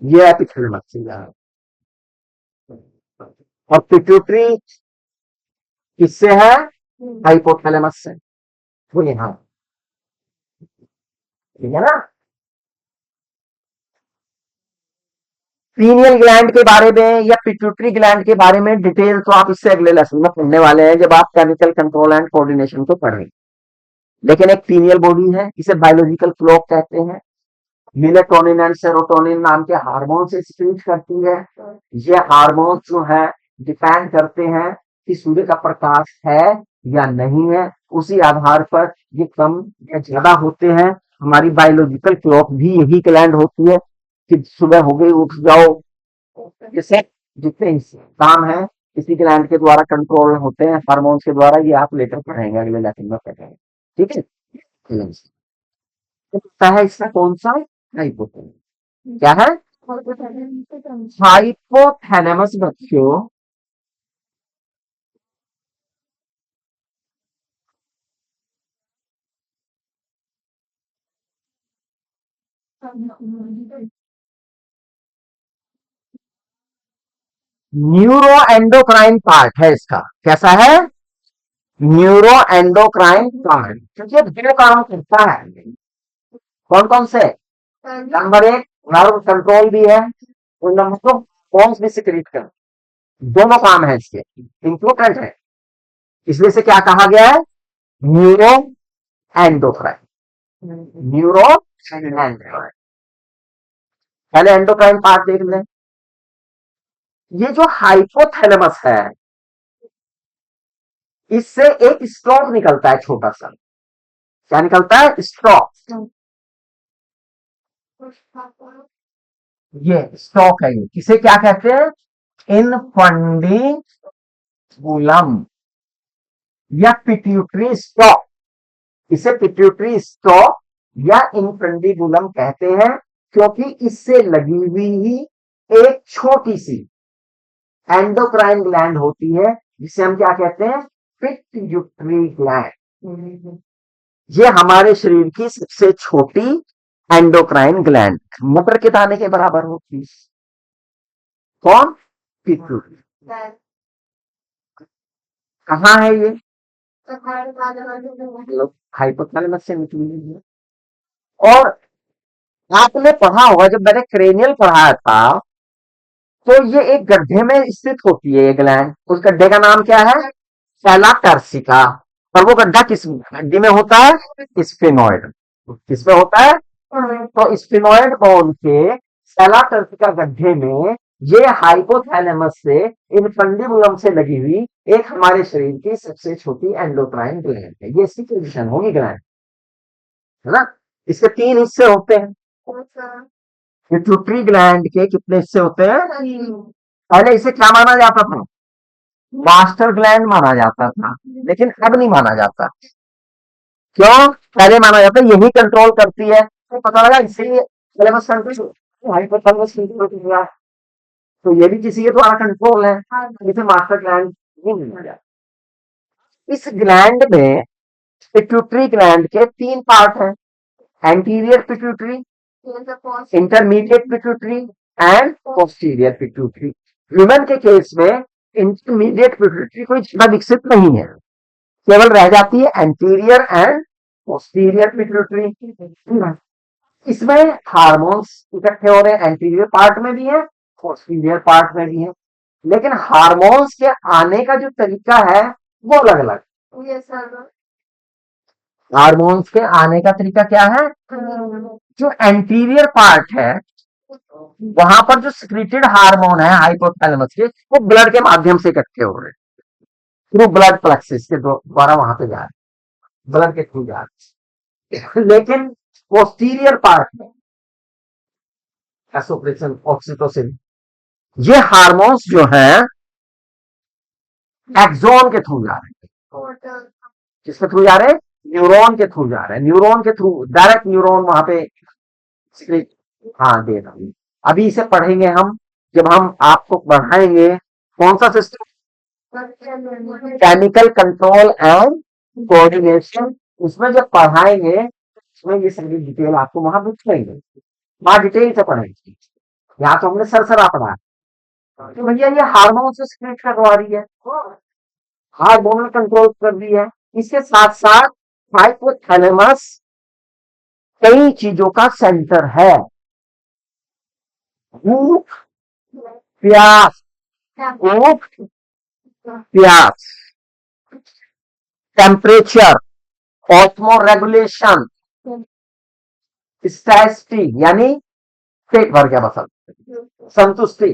ये एपिथैलेमस से है। और पिट्यूटरी किससे है? हाइपोथैलेमस से। वो यहां, ठीक है ना। पीनियल ग्लैंड के बारे में या पिट्यूटरी ग्लैंड के बारे में डिटेल तो आप इससे अगले लेसन में पढ़ने वाले हैं जब आप केमिकल कंट्रोल एंड कोऑर्डिनेशन को पढ़ेंगे। लेकिन एक पीनियल बॉडी है, इसे बायोलॉजिकल क्लॉक कहते हैं। मेलेटोनिन एंड सेरोटोनिन नाम के हार्मोन से स्पीच करती है। ये हार्मोन जो है डिपेंड करते हैं कि सूर्य का प्रकाश है या नहीं है, उसी आधार पर ये कम या ज्यादा होते हैं। हमारी बायोलॉजिकल क्लॉक भी यही ग्लैंड होती है कि सुबह हो गई उठ जाओ, ये सब जितने काम है इसी ग्लैंड के द्वारा कंट्रोल होते हैं, हार्मोन्स के द्वारा। ये आप लेटर पढ़ेंगे, अगले लेसन में पढ़ेंगे। ठीक है, तो पता है इसका कौन सा हाइपोथैलेमस क्या है? हाइपोथैलेमस बच्चों न्यूरो एंडोक्राइन पार्ट है इसका। कैसा है? Neuro endocrine part. क्योंकि दो काम करता है। कौन कौन से? नंबर एक, नर्व कंट्रोल भी है, और नंबर दो, हॉर्मोन्स भी सिक्रीट कर। दोनों काम है इसके, इंपॉर्टेंट है। इसलिए से क्या कहा गया है? Neuro endocrine. Neuro endocrine. पहले एंडोक्राइन पार्ट देख लें। ये जो हाइपोथैलेमस है, इससे एक स्टॉक निकलता है छोटा सा। क्या निकलता है? स्टॉक। ये स्टॉक है, ये किसे क्या कहते हैं? इनफंडिबुलम या पिट्यूटरी स्टॉक। इसे पिट्यूटरी स्टॉक या इनफंडिबुलम कहते हैं, क्योंकि इससे लगी हुई ही एक छोटी सी एंडोक्राइन ग्लैंड होती है, जिसे हम क्या कहते हैं? Pituitary gland. ये हमारे शरीर की सबसे छोटी एंडोक्राइन ग्लैंड, मटर के दाने के बराबर होती है। कौन? पिट्यूटरी। कहाँ है ये? मतलब हाइपोथैलेमस से निकली हुई है। और आपने पढ़ा होगा, जब मैंने क्रेनियल पढ़ाया था, तो ये एक गड्ढे में स्थित होती है ये ग्लैंड। उस गड्ढे का नाम क्या है? सेला टर्सिका। और वो गड्ढा किस हड्डी में होता है? स्फेनॉइड। किसमें होता है? तो स्फेनॉइड बोन के सेला टर्सिका गड्ढे में ये हाइपोथैलेमस से इनफंडिबुलम से लगी हुई एक हमारे शरीर की सबसे छोटी एंडोक्राइन ग्लैंड है। ये इसकी पोजीशन होगी ग्लैंड, है ना? इसके 3 हिस्से होते हैं। पिट्यूटरी ग्लैंड के कितने हिस्से होते हैं? पहले इसे क्या माना जाता था? मास्टर ग्लैंड माना जाता था, लेकिन अब नहीं माना जाता। क्यों? पहले माना जाता यही कंट्रोल करती है, तो पता लगा इसीलिए थैलेमस कंट्रोल, हाइपोथैलेमस कंट्रोल कर रहा है, तो ये भी किसी के द्वारा कंट्रोल है, इसे मास्टर ग्लैंड नहीं माना जाता। इस ग्लैंड में, पिट्यूटरी ग्लैंड के 3 पार्ट हैं: anterior pituitary, intermediate pituitary and posterior pituitary. Human के केस में इंटरमीडिएट पिट्यूटरी कोई ज्यादा विकसित नहीं है, केवल रह जाती है एंटीरियर एंड पोस्टीरियर पिट्यूटरी। इसमें हार्मोन्स इकट्ठे हो रहे हैं, एंटीरियर पार्ट में भी है, पोस्टीरियर पार्ट में भी है, लेकिन हार्मोन्स के आने का जो तरीका है वो अलग अलग। हार्मोन्स के आने का तरीका क्या है? जो एंटीरियर पार्ट है, वहां पर जो सिक्रीटेड हार्मोन है हाइपोथैलेमस के, वो ब्लड के माध्यम से इकट्ठे हो रहे हैं, थ्रू ब्लड प्लेक्सिस के द्वारा वहां पे जा रहे हैं, ब्लड के थ्रू जा रहे हैं। लेकिन पोस्टीरियर पार्ट में एसोप्रेशन, ऑक्सीटोसिन, ये हार्मोन्स जो है एक्सोन के थ्रू जा रहे हैं। किसके थ्रू जा रहे हैं? न्यूरॉन के थ्रू जा रहे हैं, न्यूरॉन के थ्रू डायरेक्ट न्यूरॉन वहां पे। हाँ, दे रहा हूं। अभी इसे पढ़ेंगे हम, जब हम आपको पढ़ाएंगे कौन सा system, chemical control and coordination, उसमें जब पढ़ाएंगे उसमें ये सारी डिटेल आपको वहां पूछेंगे, वहां डिटेल से पढ़ेंगे। यहाँ तो हमने सरसरा पढ़ा, तो भैया ये हार्मोन से सिक्रेट करवा रही है, हार्मोनल कंट्रोल कर रही है। इसके साथ साथ हाइपोथैलेमस कई चीजों का सेंटर है: भूख, प्यास, भूख, प्यास, टेम्परेचर, ऑस्मो रेगुलेशन, स्टैटिस्टी यानी पेट भर गया बस, संतुष्टि,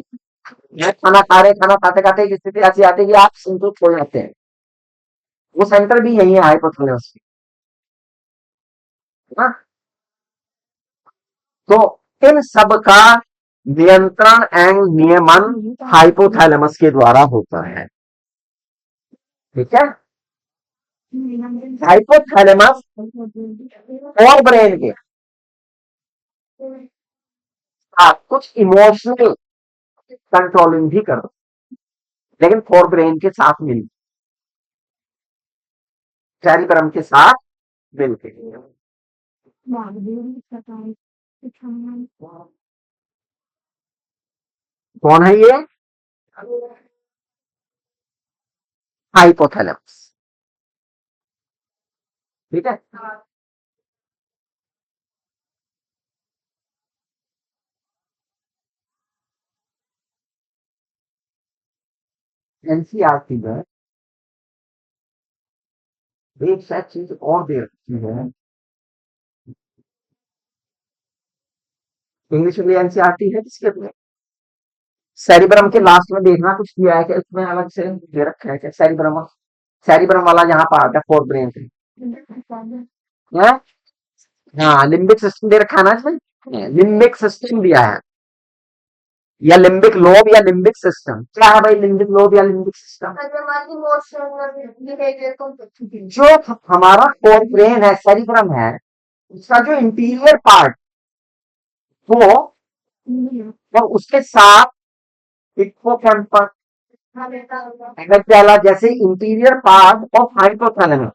खाना खा रहे, खाना खाते खाते एक स्थिति ऐसी आती है कि आप संतुष्ट हो जाते हैं, वो सेंटर भी यही है हाइपोथैलेमस की, है ना? तो इन सब का नियंत्रण एंड नियमन हाइपोथैलेमस के द्वारा होता है, ठीक है? हाइपोथैलेमस और ब्रेन के साथ कुछ इमोशनल कंट्रोलिंग भी कर, लेकिन फोर ब्रेन के साथ मिल, सेरिब्रम के साथ मिलके। कौन है ये? हाइपोथैलेमस, ठीक है? एनसीईआरटी में एक शायद चीज और दे रखी है, इंग्लिश में एनसीईआरटी है जिसके अपने सेरिब्रम के लास्ट में देखना कुछ दिया है कि इसमें अलग से दे रखा है क्या? सेरिब्रम, सेरिब्रम वाला यहाँ पर आता है फोर ब्रेन से, है? हाँ, लिम्बिक सिस्टम दे रखा है ना इसमें, लिम्बिक सिस्टम दिया है, या लिम्बिक लोब या लिम्बिक सिस्टम। क्या है भाई लिम्बिक लोब या लिम्बिक सिस्टम? जो हमारा कोर ब्रेन है, सेरिब्रम है, उसका जो इंटीरियर पार्ट, वो और उसके साथ हिप्पोकैम्पस, एमिग्डाला जैसे इंटीरियर पार्ट ऑफ हाइपोथैलेमस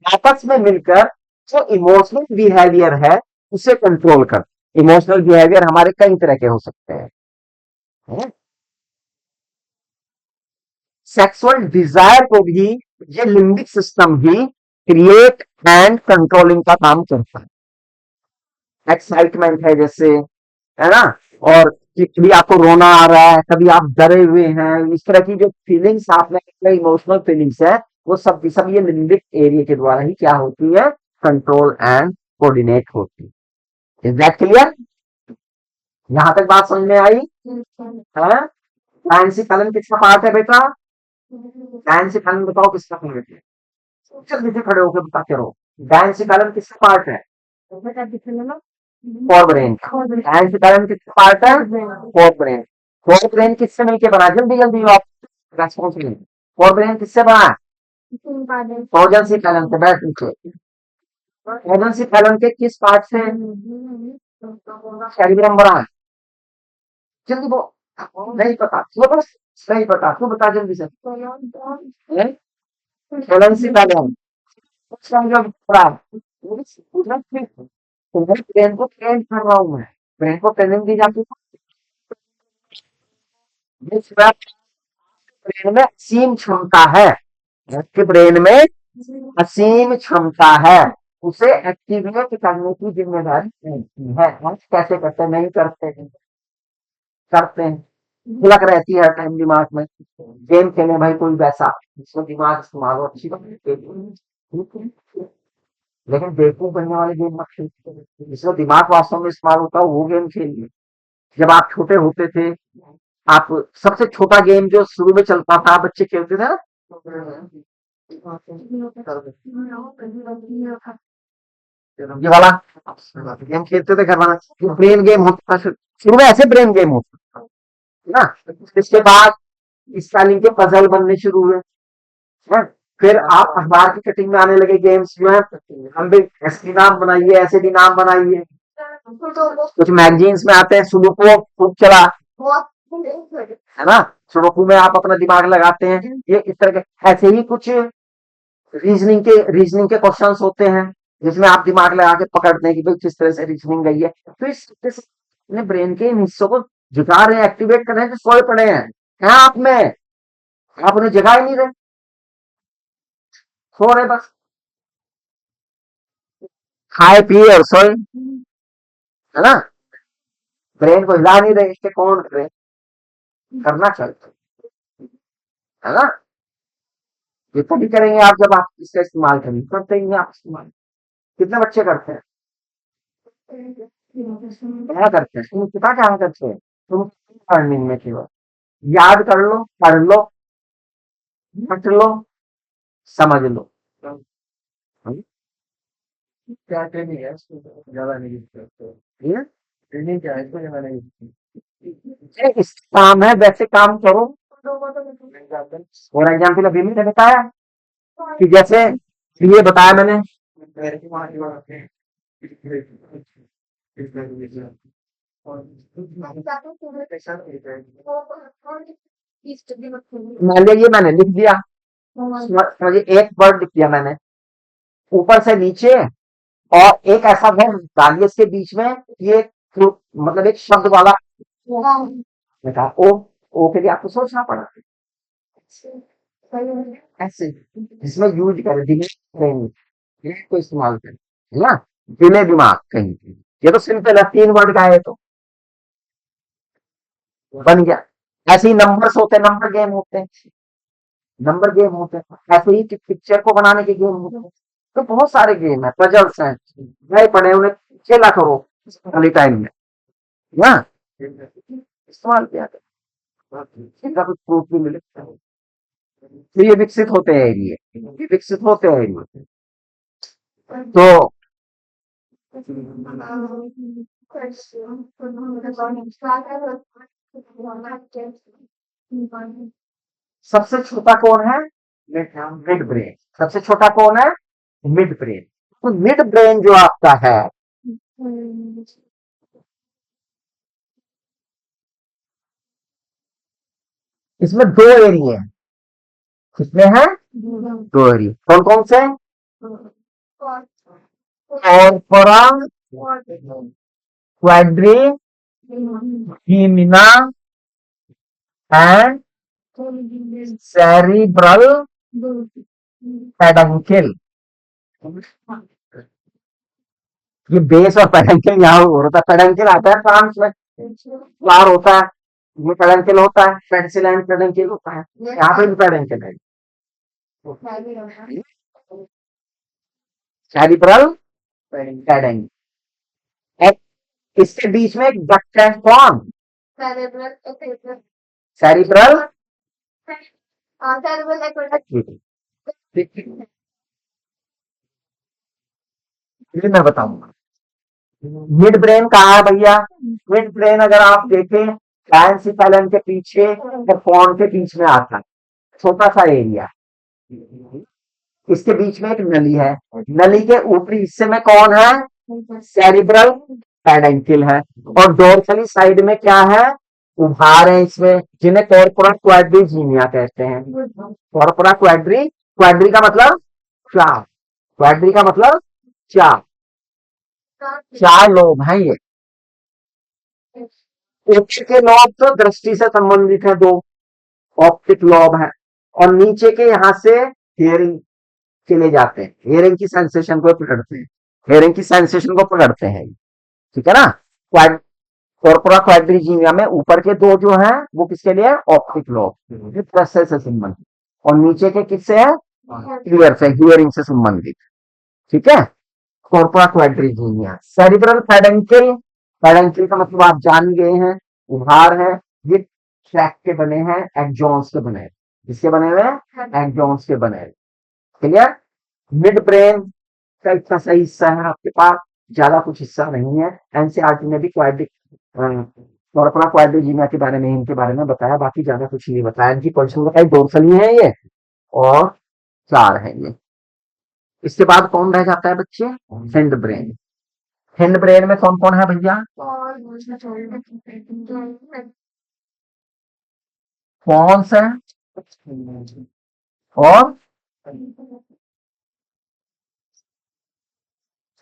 आपस में मिलकर जो इमोशनल बिहेवियर है उसे कंट्रोल कर। इमोशनल बिहेवियर हमारे कई तरह के हो सकते हैं। सेक्सुअल डिजायर को भी ये limbic system he create and controlling का काम करता है। एक्साइटमेंट है जैसे, है ना, और कभी आपको रोना आ रहा है, कभी आप डरे हुए हैं, इस तरह की जो फीलिंग्स आप में इमोशनल फीलिंग्स है, वो सब ये लिम्बिक एरिया के द्वारा ही क्या होती है, कंट्रोल एंड कोऑर्डिनेट होती है। Is that clear? यहां तक बात समझ में आई है? साइंसी फलन किसका पार्ट है बेटा? साइंसी फलन बताओ किसका पार्ट है? जल्दी से खड़े होकर बताते रहो। साइंसी फलन किसका पार्ट है? फोर ब्रेन का। साइंसी फलन किसका पार्ट है? Fore brain. फोर ब्रेन किससे मिलकर बना? जल्दी जल्दी आप रेस्पॉन्स लें। फोर ब्रेन किससे बना? फ्रोजन सी फलन से। बैठ नीचे। फ्रोजन सी फलन के किस पार्ट से सेरिब्रम बना है? जल्दी वो नहीं पता वो बस, नहीं पता तू बता जल्दी से। फलन सी फलन समझो बड़ा। ब्रेन को ट्रेन कर रहा हूँ मैं। ब्रेन को ट्रेनिंग दी जाती है। जिस ब्रेन में असीम क्षमता है, आपके ब्रेन में असीम क्षमता है, उसे एक्टिवेट करने की जिम्मेदारी रहती है। हम कैसे करते हैं? नहीं करते हैं। करते हैं लग रहती है हर टाइम दिमाग में। गेम खेले भाई कोई वैसा जिसमें दिमाग इस्तेमाल हो, अच्छी बात है। लेकिन बेवकूफ बनने वाले गेम मत खेलिए, जिसमें दिमाग वास्तव में इस्तेमाल होता है वो गेम खेलिए। जब आप छोटे होते थे, आप सबसे छोटा गेम जो शुरू में चलता था बच्चे खेलते थे ना, ये वाला गेम खेलते थे घर वाला, ब्रेन गेम होता था। शुरू में ऐसे ब्रेन गेम होता था ना। इसके बाद स्पेलिंग के पजल बनने शुरू हुए हैं। फिर आप अखबार की कटिंग में आने लगे गेम्स जो है, हम भी ऐसे नाम बनाइए, ऐसे भी नाम बनाइए। कुछ मैगजीन्स में आते हैं, सुडोकू खूब चला, है ना। सुडोकू में आप अपना दिमाग लगाते हैं। ये इस तरह के ऐसे ही कुछ रीजनिंग के क्वेश्चंस होते हैं, जिसमें आप दिमाग लगा के पकड़ते हैं कि भाई किस तरह से रीजनिंग गई है। तो इस अपने ब्रेन के इन हिस्सों को जुटा रहे हैं, एक्टिवेट कर रहे हैं, जो सोए पड़े हैं आप में, आप उन्हें जगा ही नहीं रहे, सो रहे बस, खाए पिए और सोए, है ना। ब्रेन को हिला नहीं रहे, इसके कौन करे? करना चाहिए, है ना। ये तभी करेंगे आप जब आप इसका इस्तेमाल करेंगे। करते ही नहीं आप इस्तेमाल। कितने बच्चे करते हैं? क्या करते हैं? तुम कितना क्या करते हैं? तुम लर्निंग में केवल याद कर लो, पढ़ लो, रट लो, समझ लो। हम्म? क्या ट्रेनिंग है इसको ज्यादा नहीं करते? ये ट्रेनिंग क्या है इसको ज्यादा नहीं? ये इस काम है वैसे काम करो। और एग्जाम्पल अभी मैंने बताया कि जैसे ये बताया मैंने, मान लीजिए मैंने लिख दिया, समझिए एक वर्ड लिख दिया मैंने ऊपर से नीचे, और एक ऐसा वर्ड डालिए इसके बीच में, ये मतलब एक शब्द वाला लिखा ओ। ओ के लिए आपको सोचना पड़ा ऐसे, जिसमें यूज करें दिमाग को इस्तेमाल करें, है ना। दिले दिमाग कहीं, ये तो सिंपल है, 3 वर्ड का है तो बन गया। ऐसे ही नंबर्स होते हैं, नंबर गेम होते हैं, नंबर गेम होते हैं। ऐसे ही पिक्चर को बनाने के गेम होते हैं। तो बहुत सारे गेम है, पजल्स हैं, नए पढ़े उन्हें खेला करो खाली टाइम में, ना इस्तेमाल किया करो, इनका कुछ प्रूफ भी मिले तो ये विकसित होते हैं एरिए, ये विकसित होते हैं एरिए। तो सबसे छोटा कौन है? Mid brain. सबसे छोटा कौन है? Mid brain. तो मिड ब्रेन जो आपका है, इसमें 2 एरिए हैं। कितने हैं? 2 एरिए। कौन कौन से? Corpora quadrigemina and cerebral peduncle. ये बेस और पेडंकिल यहाँ हो रहा था। पेडंकिल आता है फ्रांस में, फ्लावर होता है, ये पेडंकिल होता है, पेंसिल एंड पेडंकिल होता है, यहाँ पे भी पेडंकिल है। सेरिब्रल पेडंकिल। इसके बीच में एक डक्ट है, कौन? सेरिब्रल। ये मैं बताऊंगा। मिड ब्रेन कहाँ है भैया? मिड ब्रेन अगर आप देखें एनसीफेलन के पीछे या फोन के बीच में आता है, छोटा सा एरिया। इसके बीच में एक नली है, नली के ऊपरी हिस्से में कौन है? सेरिब्रल पेडंकिल है। और डोर्सली साइड में क्या है? उभार है इसमें, जिन्हें कॉर्पोरा क्वाड्रिजीनिया कहते हैं। कॉर्पोरा क्वाड्री, क्वाड्री का मतलब चार, क्वाड्री का मतलब चार, चार लोब हैं ये। उच्च के लोब तो दृष्टि से संबंधित है, दो ऑप्टिक लोब है, और नीचे के यहां से हियरिंग चले जाते हैं, हियरिंग की सेंसेशन को पकड़ते हैं, हियरिंग की सेंसेशन को पकड़ते हैं। ठीक है ना? कॉर्पोरा क्वाड्रिजीनिया में ऊपर के दो जो हैं वो किसके लिए? ऑप्टिक लोब, दृश्य से संबंधित, और नीचे के किससे है? ईयर से, हियरिंग से संबंधित। ठीक है? कॉर्पोरा क्वाड्रिजीनिया। सेरिब्रल पेडंकिल, पेडंकिल का मतलब आप जान गए हैं, उभार है। ये ट्रैक के बने हैं, एक्सॉन्स के बने हैं। किसके बने हुए हैं? एक्सॉन्स के बने हैं। क्लियर? मिड ब्रेन का इतना सही हिस्सा है आपके पास, ज्यादा कुछ हिस्सा नहीं है। एनसीईआरटी ने भी कॉर्पोरा क्वाड्रिजीनिया के बारे में, इनके बारे में बताया, बाकी ज्यादा कुछ नहीं बताया। इनकी पोजीशन बताई, डोर्सली है ये, और चार है ये। इसके बाद कौन रह जाता है बच्चे? Hind brain. हिंड ब्रेन में कौन कौन है भैया? कौन सा? और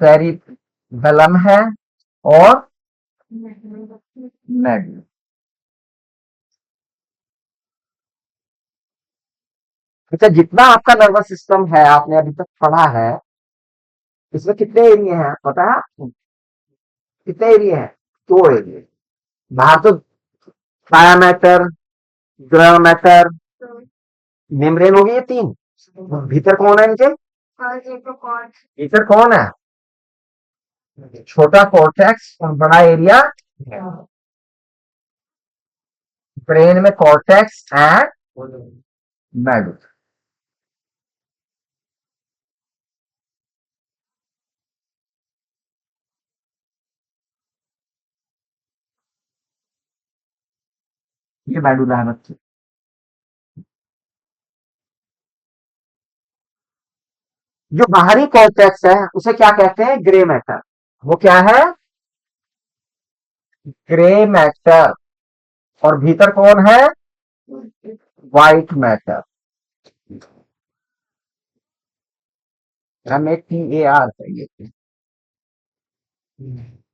सेरिबेलम है, और मेडुला। अच्छा, जितना आपका नर्वस सिस्टम है, आपने अभी तक पढ़ा है, इसमें कितने एरिया हैं पता है आपको? कितने एरिया हैं? दो एरिया। बाहर तो काया मैटर, ग्रह मैटर, मेम्ब्रेन होगी, ये तीन। भीतर कौन है इनके? भीतर कौन है? छोटा कॉर्टेक्स और बड़ा एरिया ब्रेन में, कॉर्टेक्स एंड मेडुला। ये मेडुला है बच्चे। जो बाहरी कॉर्टेक्स है उसे क्या कहते हैं? Grey matter. वो क्या है? Grey matter. और भीतर कौन है? White matter. हमें TAR चाहिए,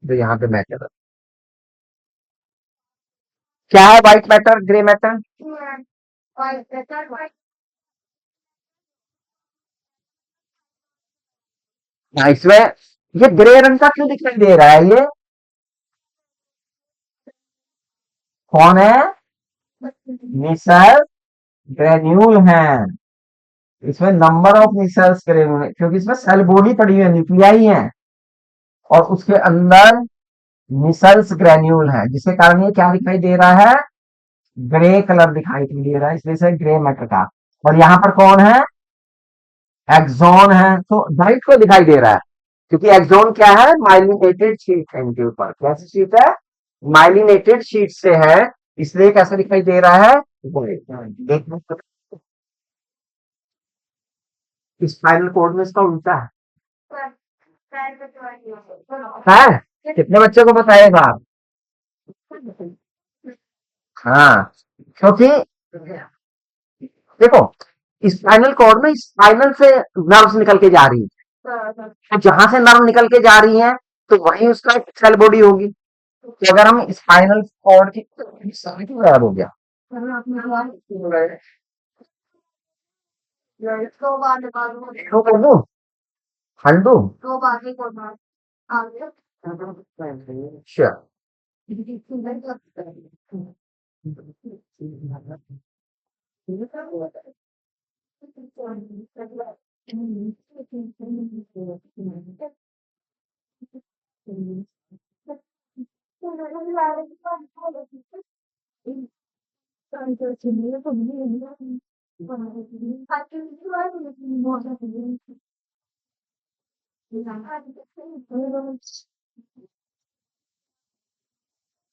तो यहाँ पे मैटर है। क्या है व्हाइट मैटर, ग्रे मैटर? इसमें ये ग्रे रंग का क्यों दिखाई दे रहा है? ये कौन है? मिसल ग्रेन्यूल है। इसमें नंबर ऑफ मिसल्स ग्रेन्यूल है, क्योंकि इसमें सेल बॉडी पड़ी हुई है, न्यूक्लियाई है, और उसके अंदर मिसल्स ग्रेन्यूल है, जिसके कारण ये क्या दिखाई दे रहा है? ग्रे कलर दिखाई दे रहा है, इसलिए से ग्रे मैटर का। और यहाँ पर कौन है? एक्सॉन है, तो व्हाइट को दिखाई दे रहा है, क्योंकि एक्सॉन क्या है? माइलिनेटेड शीट है इनके ऊपर। कैसी शीट है? माइलिनेटेड शीट से है, इसलिए कैसा दिखाई दे रहा है? स्पाइनल कॉर्ड में इसका उल्टा है। कितने बच्चों को बताएगा? हाँ, क्योंकि देखो, स्पाइनल कॉर्ड में स्पाइनल से नर्व्स निकल के जा रही है, तो जहां से नर्व निकल के जा रही है तो वही उसका एक सेल बॉडी होगी। तो अगर हम स्पाइनल कॉर्ड की सारी क्यों गायब हो गया? शुरू कर दूं? हल दूं? श्योर।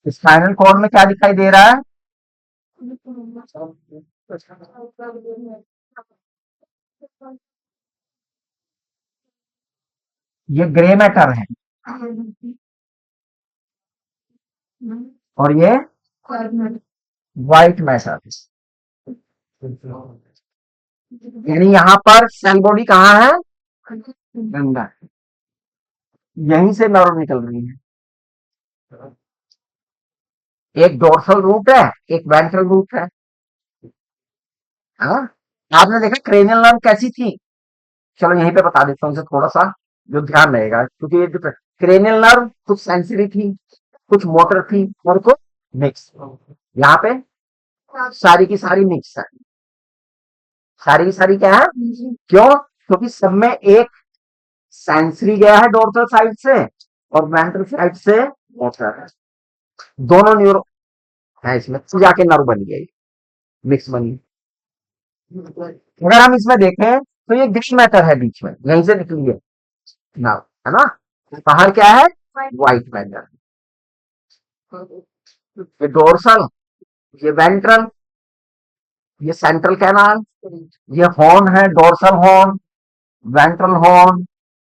स्पाइनल कॉर्ड में क्या दिखाई दे रहा है? ये ग्रे मैटर है और ये व्हाइट मैटर। यानी यहाँ पर सेल बॉडी कहाँ है? अंदर। यहीं से नर्व निकल रही है। एक डोर्सल रूट है, एक वेंट्रल रूट है। हाँ, आपने देखा क्रेनियल नर्व कैसी थी? चलो यहीं पे बता देता हूँ इसे थोड़ा सा, जो ध्यान रहेगा, क्योंकि ये जो क्रेनियल नर्व कुछ सेंसरी थी, कुछ मोटर थी और कुछ मिक्स। यहाँ पे सारी की सारी मिक्स है। सारी की सारी क्या है? क्यों? क्योंकि सब में एक सेंसरी गया है डोर्सल साइड से और वेंट्रल साइड से मोटर है। दोनों न्यूरो है इसमें, तो जाके नर्व बन गई, मिक्स बनी। अगर हम इसमें देखें तो ये ग्रे मैटर है बीच में, यहीं से निकली है नर्व, है ना? बाहर क्या है? White matter. ये डोर्सल, ये वेंट्रल, ये सेंट्रल कैनाल, ये हॉर्न है डोर्सल हॉर्न, वेंट्रल हॉर्न,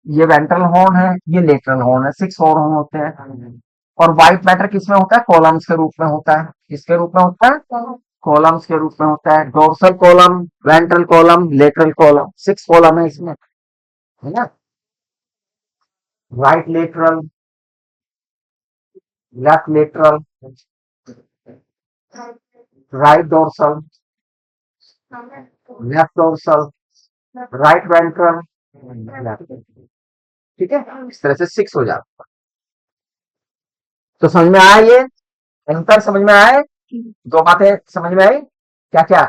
ये वेंट्रल हॉर्न है, ये लेटरल हॉर्न है। 6 हॉर्न होते हैं। और व्हाइट मैटर किसमें होता है? कॉलम्स के रूप में होता है। किसके रूप में होता है? कॉलम्स के रूप में होता है। Dorsal column, ventral column, lateral column, 6 column है इसमें, है ना? Right lateral, left lateral, right dorsal, left dorsal, right ventral, left. ठीक है, इस तरह से 6 हो जाता है। तो समझ में आया ये अंतर? समझ में आए? दो बातें समझ में आई? क्या क्या?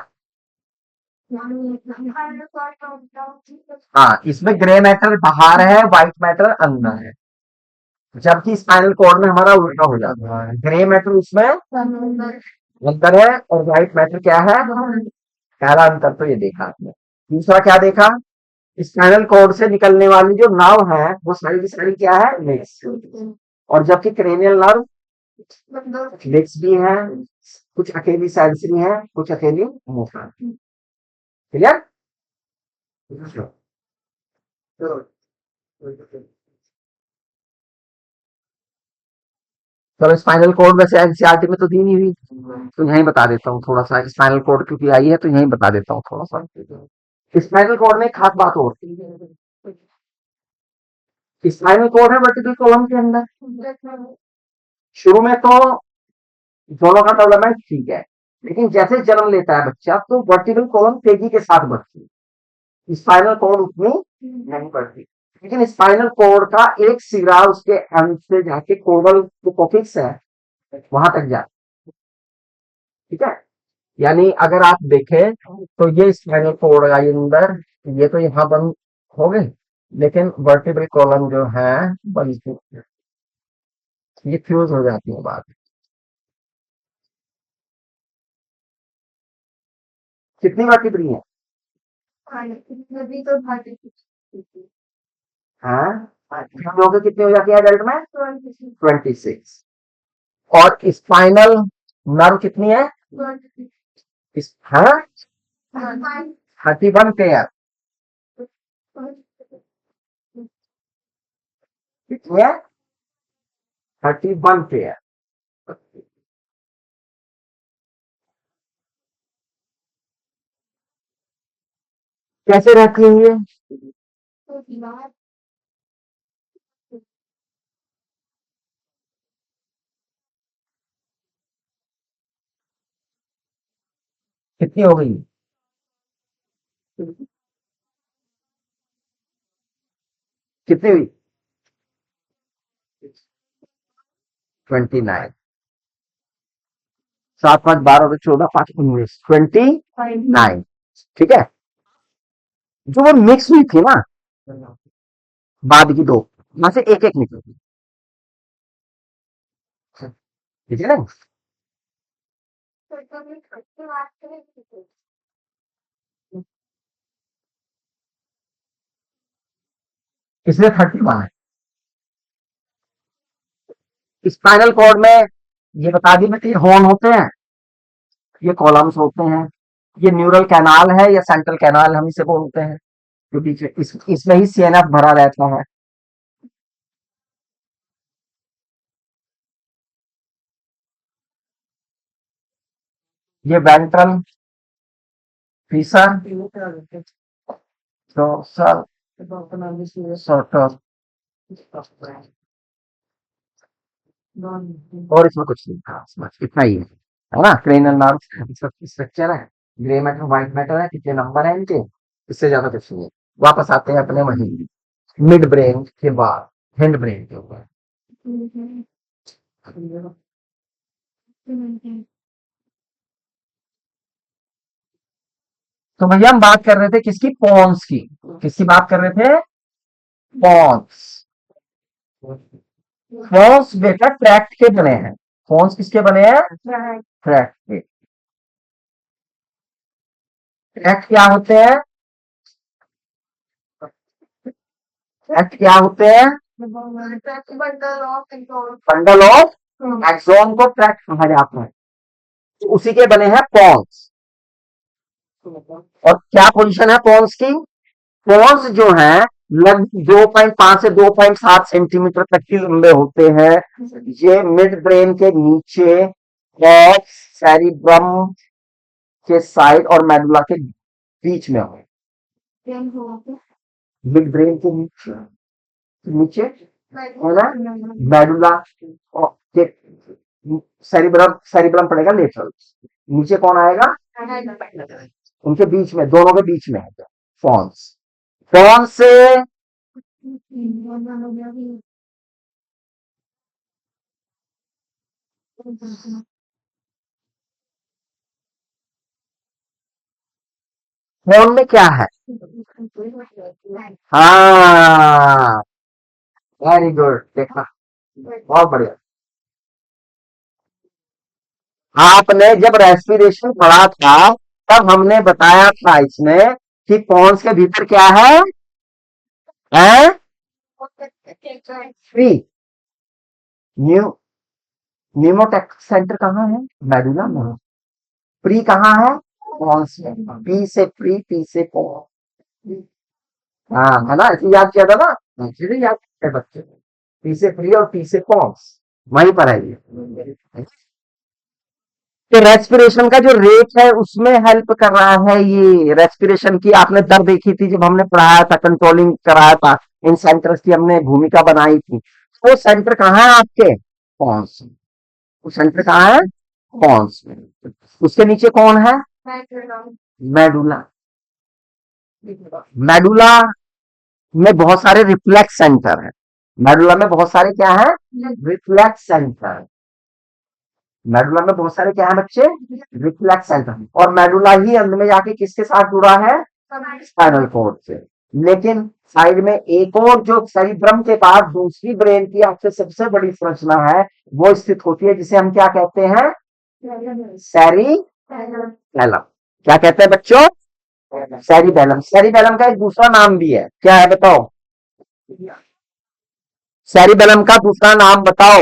हाँ, इसमें ग्रे मैटर बाहर है, व्हाइट मैटर अंदर है। जबकि स्पाइनल कॉर्ड में हमारा उल्टा हो जाता है, ग्रे मैटर उसमें अंदर है और व्हाइट मैटर क्या है? पहला अंतर तो ये देखा आपने। दूसरा क्या देखा? स्पाइनल कॉर्ड से निकलने वाली जो नर्व है वो सारी की सारी क्या है? मिक्स। और जबकि क्रेनियल नर्व मिक्स भी है, कुछ अकेली सेंसरी है, कुछ अकेली मोटर। क्लियर? चलो स्पाइनल कॉर्ड वैसे एनसीईआरटी में तो दी नहीं हुई, तो यहीं बता देता हूँ थोड़ा सा। स्पाइनल कॉर्ड क्योंकि आई है तो यहीं बता देता हूँ थोड़ा सा। स्पाइनल कॉर्ड में एक खास बात और, स्पाइनल कॉर्ड है वर्टिकल कॉलम के अंदर। शुरू में तो दोनों का डेवलपमेंट ठीक है, लेकिन जैसे जन्म लेता है बच्चा तो वर्टिकल कॉलम तेजी के साथ बढ़ती है, स्पाइनल कॉर्ड उतनी नहीं बढ़ती। लेकिन स्पाइनल कॉर्ड का एक सिरा उसके अंत से जाके कोडल जो कोफिक्स है वहां तक जाता है। ठीक है, यानी अगर आप देखें तो ये स्पाइनल कॉर्ड का अंदर, ये तो यहाँ बंद हो गए, लेकिन वर्टिब्रल कॉलम जो है बनती है, ये फ्यूज हो जाती है बाद में। कितनी वर्टिब्री है? हाँ, हम लोगों की कितनी हो जाती है एडल्ट में? 26। और स्पाइनल नर्व कितनी है? हाँ, 31 पेयर। कितनी है? 31 पेयर। कैसे रहती है ये? कितनी हो गई? कितनी हुई? 29। 7 5 12 और 14 5 19 29। ठीक है। जो वो मिक्स हुई थी ना, बाद की दो, वहां से एक एक निकली। ठीक है ना? इसलिए 31 है। स्पाइनल कॉर्ड में ये बता दी बेटे, हॉर्न होते हैं, ये कॉलम्स होते हैं, ये न्यूरल कैनाल है या सेंट्रल कैनाल हम इसे बोलते हैं, जो बीच में इसमें ही सीएनएफ भरा रहता है। ये वेंट्रल फीसर, डोर्सल, सॉर्टर, और इसमें कुछ नहीं था, बस इतना ही है ना? क्रेनियल नर्व स्ट्रक्चर है, ग्रे मैटर व्हाइट मैटर है, कितने नंबर है इनके, इससे ज्यादा कुछ नहीं है। वापस आते हैं अपने वही मिड ब्रेन के बाद हिंड ब्रेन के ऊपर। तो भैया हम बात कर रहे थे किसकी? पॉन्स की। किसकी बात कर रहे थे? पॉन्स। पॉन्स बेटा ट्रैक्ट के बने हैं। पॉन्स किसके बने हैं? ट्रैक्ट के। ट्रैक्ट क्या होते हैं? ट्रैक्ट क्या होते हैं? बंडल ऑफ एक्सॉन को ट्रैक्ट कहा जाता है। तो उसी के बने हैं पॉन्स। और क्या पोजीशन है पॉन्स की? पॉन्स जो है लगभग 2.5 से 2.7 सेंटीमीटर तक की लंबे होते हैं। ये मिड ब्रेन के नीचे और सेरिब्रम के साइड और मेडुला के बीच में हो। मिड ब्रेन के नीचे, नीचे है ना मेडुला, और के सेरिब्रम, सेरिब्रम पड़ेगा लेटरल। नीचे कौन आएगा? उनके बीच में, दोनों के बीच में है फॉन्स। कौन से? फोन में क्या है? हाँ, वेरी गुड, देखा, बहुत बढ़िया। आपने जब रेस्पिरेशन पढ़ा था तब हमने बताया था इसमें कि पॉन्स के भीतर क्या है? हैं? फ्री। न्यू न्यूमोटेक सेंटर कहाँ है? मेडुला में। प्री कहाँ है? पॉन्स में। पी से प्री, पी से पॉन्स। हाँ, है ना? ऐसे याद किया था ना, इसलिए याद है बच्चे। पी से प्री और पी से पॉन्स, वहीं पर है ये। तो रेस्पिरेशन का जो रेट है उसमें हेल्प कर रहा है ये। रेस्पिरेशन की आपने दर देखी थी जब हमने पढ़ाया था, कंट्रोलिंग कराया था, इन सेंटर्स की हमने भूमिका बनाई थी। वो सेंटर कहाँ है आपके? पॉन्स। वो सेंटर कहाँ है? पॉन्स में। उसके नीचे कौन है? मेडुला। मेडुला में बहुत सारे रिफ्लेक्स सेंटर है। मेडुला में बहुत सारे क्या है? Reflex centre. मेडुला में बहुत सारे क्या है बच्चे? Reflex centre. और मेडुला ही अंत में जाके किसके साथ जुड़ा है? स्पाइनल कॉर्ड से। लेकिन साइड में एक और जो सेरिब्रम के बाद दूसरी ब्रेन की आपसे सबसे बड़ी संरचना है, वो स्थित होती है, जिसे हम क्या कहते हैं? सेरिबैलम। क्या कहते हैं बच्चों? सेरिबैलम। सेरिबैलम का एक दूसरा नाम भी है, क्या है बताओ? सेरिबैलम का दूसरा नाम बताओ।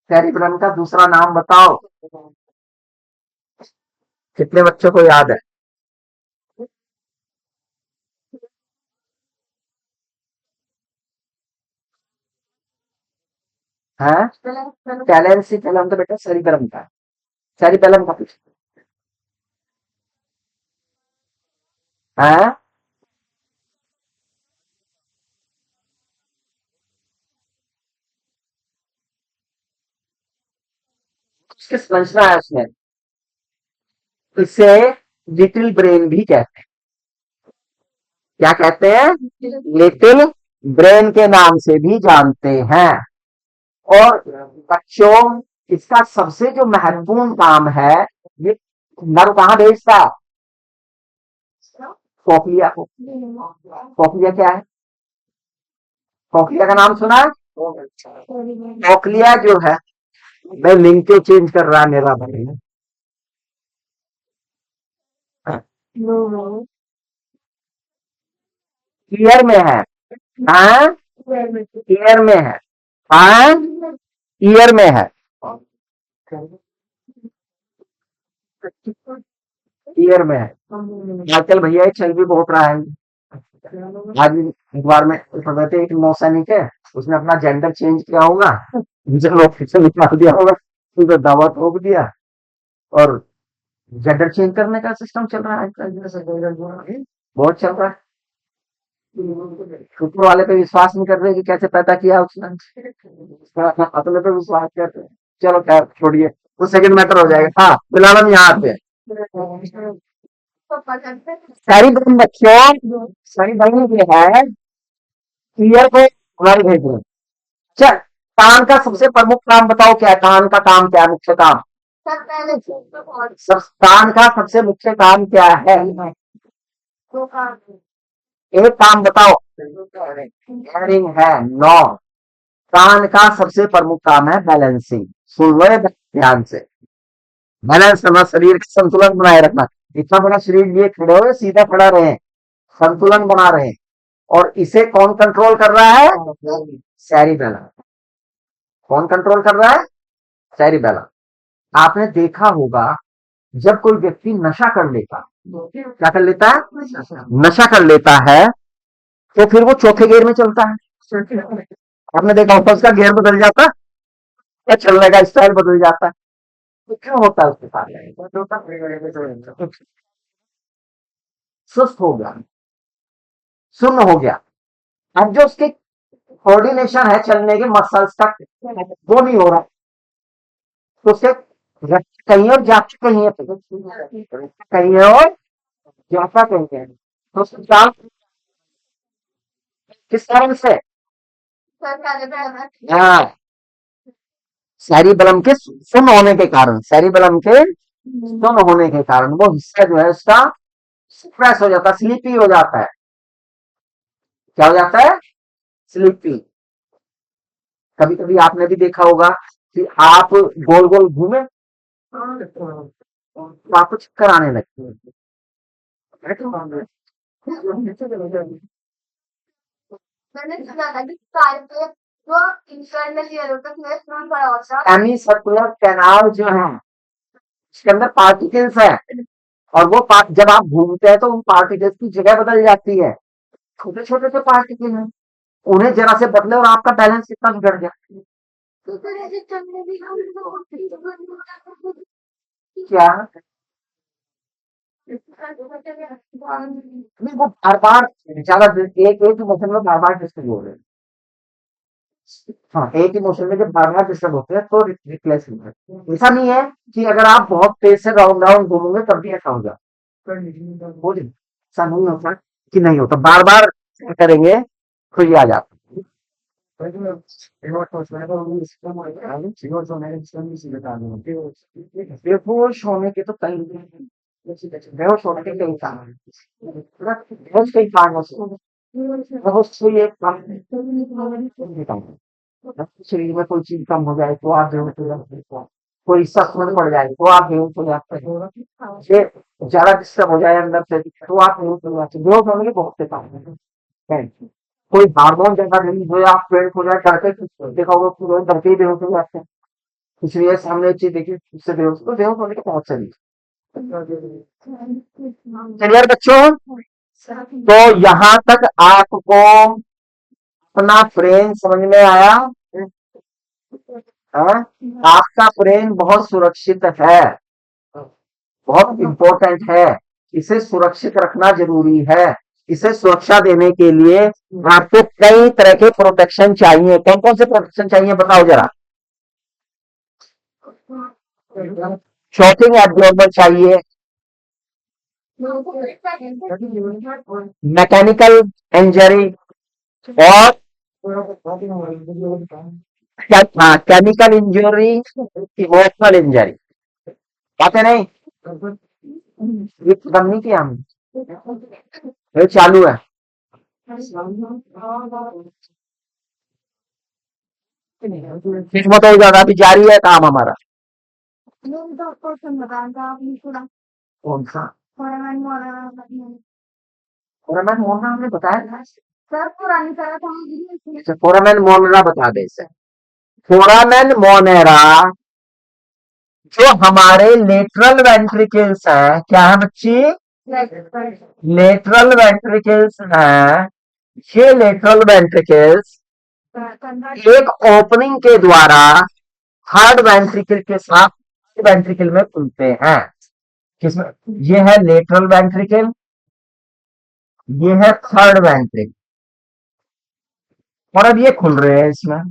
सेरिबैलम का दूसरा नाम बताओ। कितने बच्चों को याद है? हैं? टेलेंसिफेलम तो बेटा सेरिबैलम का है। सेरिबैलम का कुछ है? उसकी संरचना है उसमें, इसे लिटिल ब्रेन भी कहते हैं। क्या कहते हैं? लिटिल ब्रेन के नाम से भी जानते हैं। और बच्चों, इसका सबसे जो महत्वपूर्ण काम है, ये नर्व कहाँ भेजता है? कॉकलिया को। कॉकलिया क्या है? कॉकलिया का नाम सुना है? कॉकलिया जो है, मैं लिंक क्यों चेंज कर रहा है मेरा भाई? ईयर में है। हाँ, ईयर में है। हाँ, ईयर में है। ईयर में है। आजकल भैया ये चल भी बहुत रहा है। आज अखबार में पढ़ थे, एक नौसैनिक है, उसने अपना जेंडर चेंज किया होगा, मुझे नौकरी से निकाल दिया होगा, उनको दवा ठोक दिया, और जेंडर चेंज करने का सिस्टम चल रहा है आजकल, बहुत चल रहा है। ऊपर वाले पे विश्वास नहीं कर रहे कि कैसे पैदा किया उसने, अपने पे विश्वास करते हैं। चलो खैर छोड़िए, वो सेकंड मैटर हो जाएगा। हाँ, फिलहाल हम यहाँ पे सारी बहन बच्चों, सारी बहन जो है ईयर को हमारे भेज रहे हैं। चल, कान का सबसे प्रमुख काम बताओ क्या है? कान का काम क्या है? मुख्य काम, कान का सबसे मुख्य काम क्या है? एक काम बताओ। हेयरिंग है? नो। कान का सबसे प्रमुख काम है बैलेंसिंग। सुन लो ये ध्यान से, बैलेंस करना, शरीर का संतुलन बनाए रखना। इतना बड़ा शरीर लिए खड़े हो, सीधा खड़ा रहे, संतुलन बना रहे, और इसे कौन कंट्रोल कर रहा है? सेरिबेलम। कौन कंट्रोल कर रहा है? सेरिबेलम। आपने देखा होगा, जब कोई व्यक्ति नशा कर लेता, क्या कर लेता है? नशा कर लेता है, तो फिर वो चौथे गियर में चलता है। आपने देखा होगा, उसका गियर बदल जाता है या चलने का स्टाइल बदल जाता है। तो क्यों होता है उसके साथ? सुस्त हो गया, सुन्न हो गया। अब जो उसके कोऑर्डिनेशन है चलने के मसल्स का, वो नहीं हो रहा, तो उसके कहीं और जाता कहीं है, कहीं है और जाता कहीं है, तो उसके काम किस कारण से? हाँ, सेरिबेलम के सुन्न होने के कारण, सेरिबेलम के सुन्न होने के कारण वो हिस्सा जो है उसका स्ट्रेस हो जाता है, स्लीपी हो जाता है। क्या हो जाता है? स्लीपी। कभी कभी आपने भी देखा होगा कि आप गोल गोल घूमे, तो आपको चक्कर आने लगती है। सेमी सर्कुलर कैनाल जो है, उसके अंदर पार्टिकल्स है, और वो जब आप घूमते हैं तो उन पार्टिकल्स की जगह बदल जाती है। छोटे छोटे से पार्टिकल हैं, उन्हें जरा से बदले और आपका बैलेंस कितना बिगड़ गया। क्या? नहीं, वो बार बार ज्यादा एक एक इमोशन में बार बार डिस्टर्ब हो रहे हैं। हाँ, एक इमोशन में जब बार बार डिस्टर्ब होते हैं तो रिप्लेस होता है। ऐसा नहीं है कि अगर आप बहुत तेज से राउंड राउंड घूमोगे तब भी ऐसा होगा, हो जाए, ऐसा नहीं होता कि नहीं होता, बार बार करेंगे तो ये आ जाता है। बेहोश होने के तो कई, बेहोश होने के कई कारण हैं। बेहोश कई कारणों से, बेहोश कोई एक कारण, शरीर में कोई चीज कम हो जाए तो आप बेहोश हो जाते हैं, कोई सख्त में पड़ जाए तो आप बेहोश हो जाते हैं, ये ज्यादा डिस्टर्ब हो जाए अंदर से तो आप बेहोश हो जाते हैं। बेहोश होने के बहुत से कारण हैं। कोई हार्मोन ज्यादा रिलीज हो या आप बेहोश हो जाए, डरते देखा होगा कि लोग डरते ही बेहोश हो जाते हैं, कुछ भी है सामने एक चीज देखिए उससे बेहोश, तो बेहोश होने के बहुत से क्लियर बच्चों। तो यहाँ तक आपको अपना ब्रेन समझ में आया? हाँ? आपका ब्रेन बहुत सुरक्षित है, बहुत इंपॉर्टेंट है, इसे सुरक्षित रखना जरूरी है। इसे सुरक्षा देने के लिए आपको कई तरह के प्रोटेक्शन चाहिए। कौन कौन से प्रोटेक्शन चाहिए बताओ जरा? शॉकिंग एब्नॉर्मल चाहिए, मैकेनिकल इंजरी और केमिकल इंजरी, इमोशनल इंजरी। बातें नहीं, ये खत्म नहीं किया हमने, ये चालू है। किस्मत होगा, अभी जारी है काम हमारा। कौन सा फोरामैन मोहरा हमने बताया था। अच्छा, फोरामैन मोनेरा बता दे इसे। फोरामैन मोनेरा जो हमारे लेटरल वेंट्रिकल्स है, क्या है बच्ची? लेटरल वेंट्रिकल्स है। ये लेटरल वेंट्रिकल्स एक ओपनिंग के द्वारा थर्ड वेंट्रिकल के साथ वेंट्रिकल में खुलते हैं। किसमें? ये है लेटरल वेंट्रिकल, ये है थर्ड वेंट्रिकल, और अब ये खुल रहे हैं इसमें।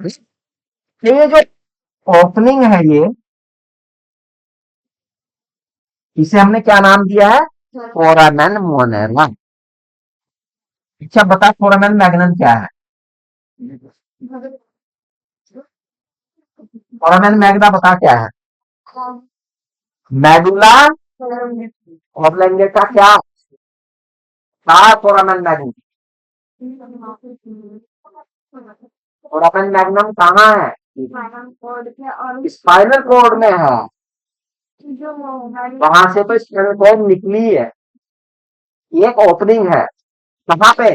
तो ये जो ओपनिंग है, ये इसे हमने क्या नाम दिया है? Foramen Monera. अच्छा बता, फोरामेन मैग्नम क्या है? फोरामेन मैग्ना बता क्या है? मैडुला ऑब्लेंगेटा क्या था? Foramen magnum. फोरामेन मैग्नम कहाँ है? स्पाइनल कॉर्ड में है। वहां से तो स्पाइनल कॉर्ड निकली है, ये एक ओपनिंग है। कहाँ पे?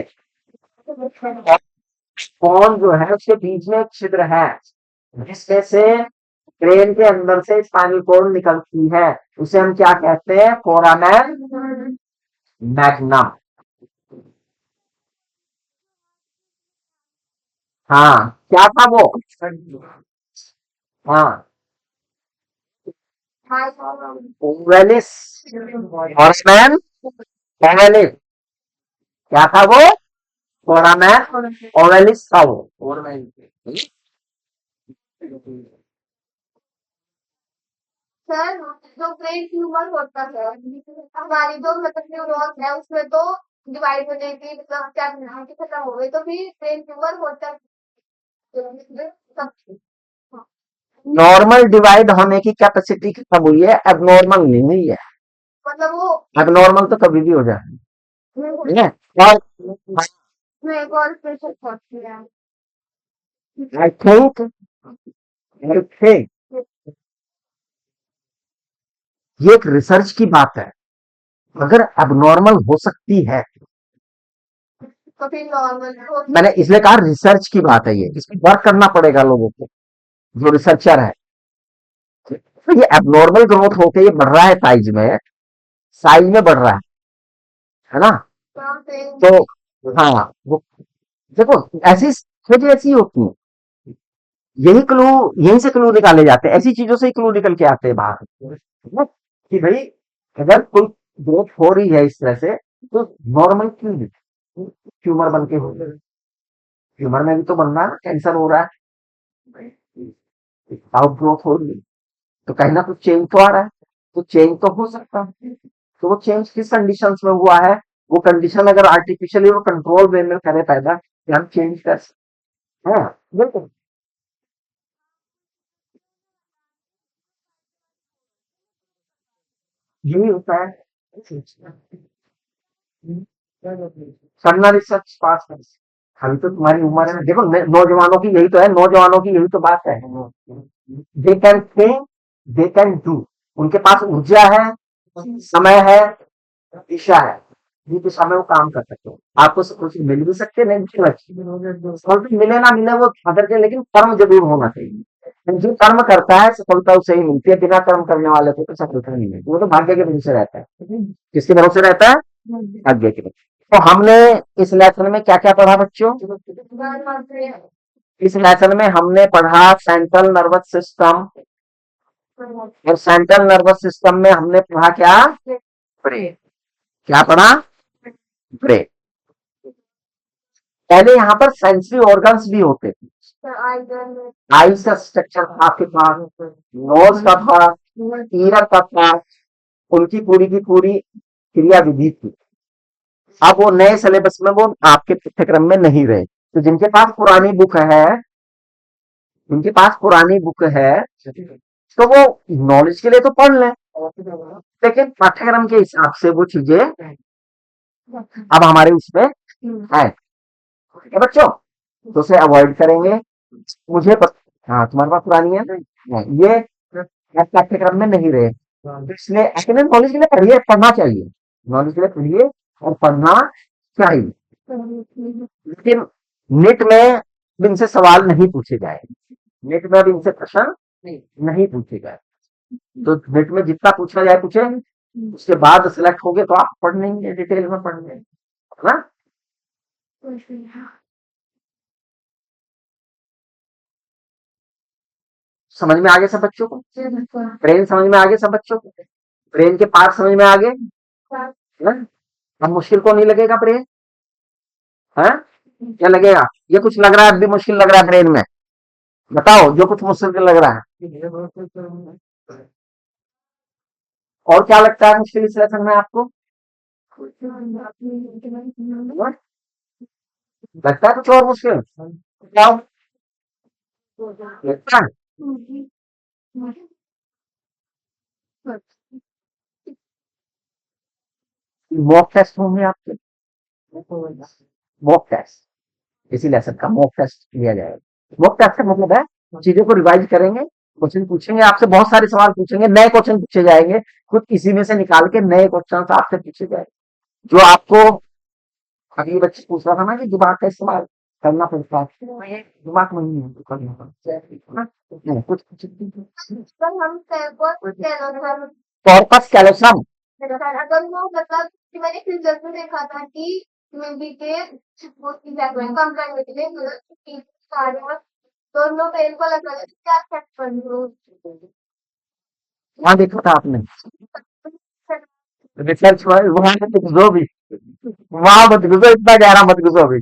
कौन जो है उसके बीच में एक छिद्र है, जिसमें से ब्रेन के अंदर से स्पाइनल कॉर्ड निकलती है। उसे हम क्या कहते हैं? Foramen magnum. हाँ, क्या था वो? हाँ, ओवेलिस, हॉर्समैन ओवेलिस। क्या था वो? फोरामेन ओवेलिस था वो। सर, जो ब्रेन ट्यूमर होता है, हमारी जो मतलब न्यूरॉन है उसमें तो डिवाइड हो जाएगी, मतलब क्या खत्म हो गई तो भी ब्रेन ट्यूमर होता है। नॉर्मल डिवाइड होने की कैपेसिटी खत्म हुई है, एबनॉर्मल नहीं हुई है। मतलब वो एबनॉर्मल तो कभी भी हो जाए, ठीक है। और मेरे को और प्रेशर पहुंच गया। आई थिंक ये एक रिसर्च की बात है। अगर एबनॉर्मल हो सकती है, तो फिर नॉर्मल मैंने इसलिए कहा रिसर्च की बात है, ये इसमें वर्क करना पड़ेगा लोगों को, जो रिसर्चर है। तो ये एबनॉर्मल ग्रोथ होके ये बढ़ रहा है साइज में बढ़ रहा है ना? तो हाँ, वो देखो, ऐसी सोच ऐसी होती है। यही क्लू, यहीं से क्लू निकाले जाते हैं, ऐसी चीजों से ही क्लू निकल के आते हैं बाहर, है ना? कि भाई अगर कोई ग्रोथ हो रही है इस तरह से, तो नॉर्मल क्यों नहीं? ट्यूमर बन के हो रही है। ट्यूमर में भी तो बन रहा है, कैंसर हो रहा है, आउट ग्रोथ हो रही है, तो कहीं ना कुछ चेंज तो आ रहा है। तो चेंज तो हो सकता है। तो वो चेंज किस कंडीशंस में हुआ है? वो कंडीशन अगर आर्टिफिशियली वो कंट्रोल वे में करे पैदा, कि हम चेंज कर सकते हैं। बिल्कुल, यही होता है। करना रिसर्च पास कर, अभी तो तुम्हारी उम्र है, देखो नौजवानों की यही तो है, नौजवानों की यही तो बात है। They can think, they can do. उनके पास ऊर्जा है, समय है, दिशा है, ये दिशा में वो काम कर सकते हो। आपको सब कुछ मिल भी सकते नहीं भी सकते। सफलता मिले ना मिले वो अदर के, लेकिन कर्म जरूर होना चाहिए। जो कर्म करता है सफलता उसे ही मिलती है, बिना कर्म करने वाले को तो सफलता नहीं मिलती। वो तो भाग्य के भरोसे रहता है। किसके भरोसे रहता है? भाग्य के भरोसे। तो हमने इस लेसन में क्या क्या पढ़ा बच्चों? इस लेसन में हमने पढ़ा सेंट्रल नर्वस सिस्टम, और सेंट्रल नर्वस सिस्टम में हमने पढ़ा क्या? ब्रेन। क्या पढ़ा? ब्रेन। पहले यहाँ पर सेंसरी ऑर्गन्स भी होते थे, सर आई डोंट आईज का स्ट्रक्चर था आपके पास, नोज का था, ईयर का था, उनकी पूरी की पूरी क्रिया विधि थी। अब वो नए सिलेबस में वो आपके पाठ्यक्रम में नहीं रहे। तो जिनके पास पुरानी बुक है, जिनके पास पुरानी बुक है, तो वो नॉलेज के लिए तो पढ़ लें, लेकिन पाठ्यक्रम के हिसाब से वो चीजें अब हमारे उसमें है। ठीक है बच्चों, तो उसे अवॉइड करेंगे। मुझे हाँ, तुम्हारे पास पुरानी है ना, ये पाठ्यक्रम में नहीं रहे, तो इसलिए एक्चुअली नॉलेज के लिए पढ़िए, पढ़ना चाहिए, नॉलेज के लिए पढ़िए और पढ़ना चाहिए, लेकिन नेट में अब इनसे सवाल नहीं पूछे जाएंगे, नेट में अब इनसे प्रश्न नहीं पूछे गए। तो नेट में जितना पूछा जाए पूछे, उसके बाद सिलेक्ट हो गए तो आप पढ़ लेंगे, डिटेल में पढ़ लेंगे, है ना। समझ में आगे सब बच्चों को, ब्रेन समझ में आगे सब बच्चों को, ब्रेन के पार्ट समझ में आगे, है ना? अब मुश्किल को नहीं लगेगा ब्रेन, है क्या लगेगा? ये कुछ लग रहा है, अभी मुश्किल लग रहा है ब्रेन में, बताओ जो कुछ मुश्किल लग रहा है। और क्या लगता है मुश्किल इस लेसन में आपको? लगता है कुछ और मुश्किल? क्या लगता है? मॉक टेस्ट होंगे आपके, मॉक टेस्ट, इसी लेसन का मॉक टेस्ट लिया जाएगा। मॉक टेस्ट का मतलब है चीजों को रिवाइज करेंगे, क्वेश्चन पूछेंगे आपसे, बहुत सारे सवाल पूछेंगे, नए क्वेश्चन पूछे जाएंगे, कुछ इसी में से निकाल के नए क्वेश्चन आपसे पूछे जाएंगे, जो आपको अगली बच्चे पूछ रहा था ना कि दिमाग का इस्तेमाल करना पड़ता है, तो ये दिमाग में नहीं है, तो करना पड़ता है ना? कुछ सर हम कैलकुलस कॉर्पस कैलोसम, अगर वो मतलब कि मैंने रिजल्ट में देखा था कि मूवी के वो कम करने के लिए दोनों पेन को लगा क्या सेट कर लो। वहां देखा था आपने, रिसर्च वहां जो भी, वहां मत घुसो, इतना गहरा मत घुसो अभी,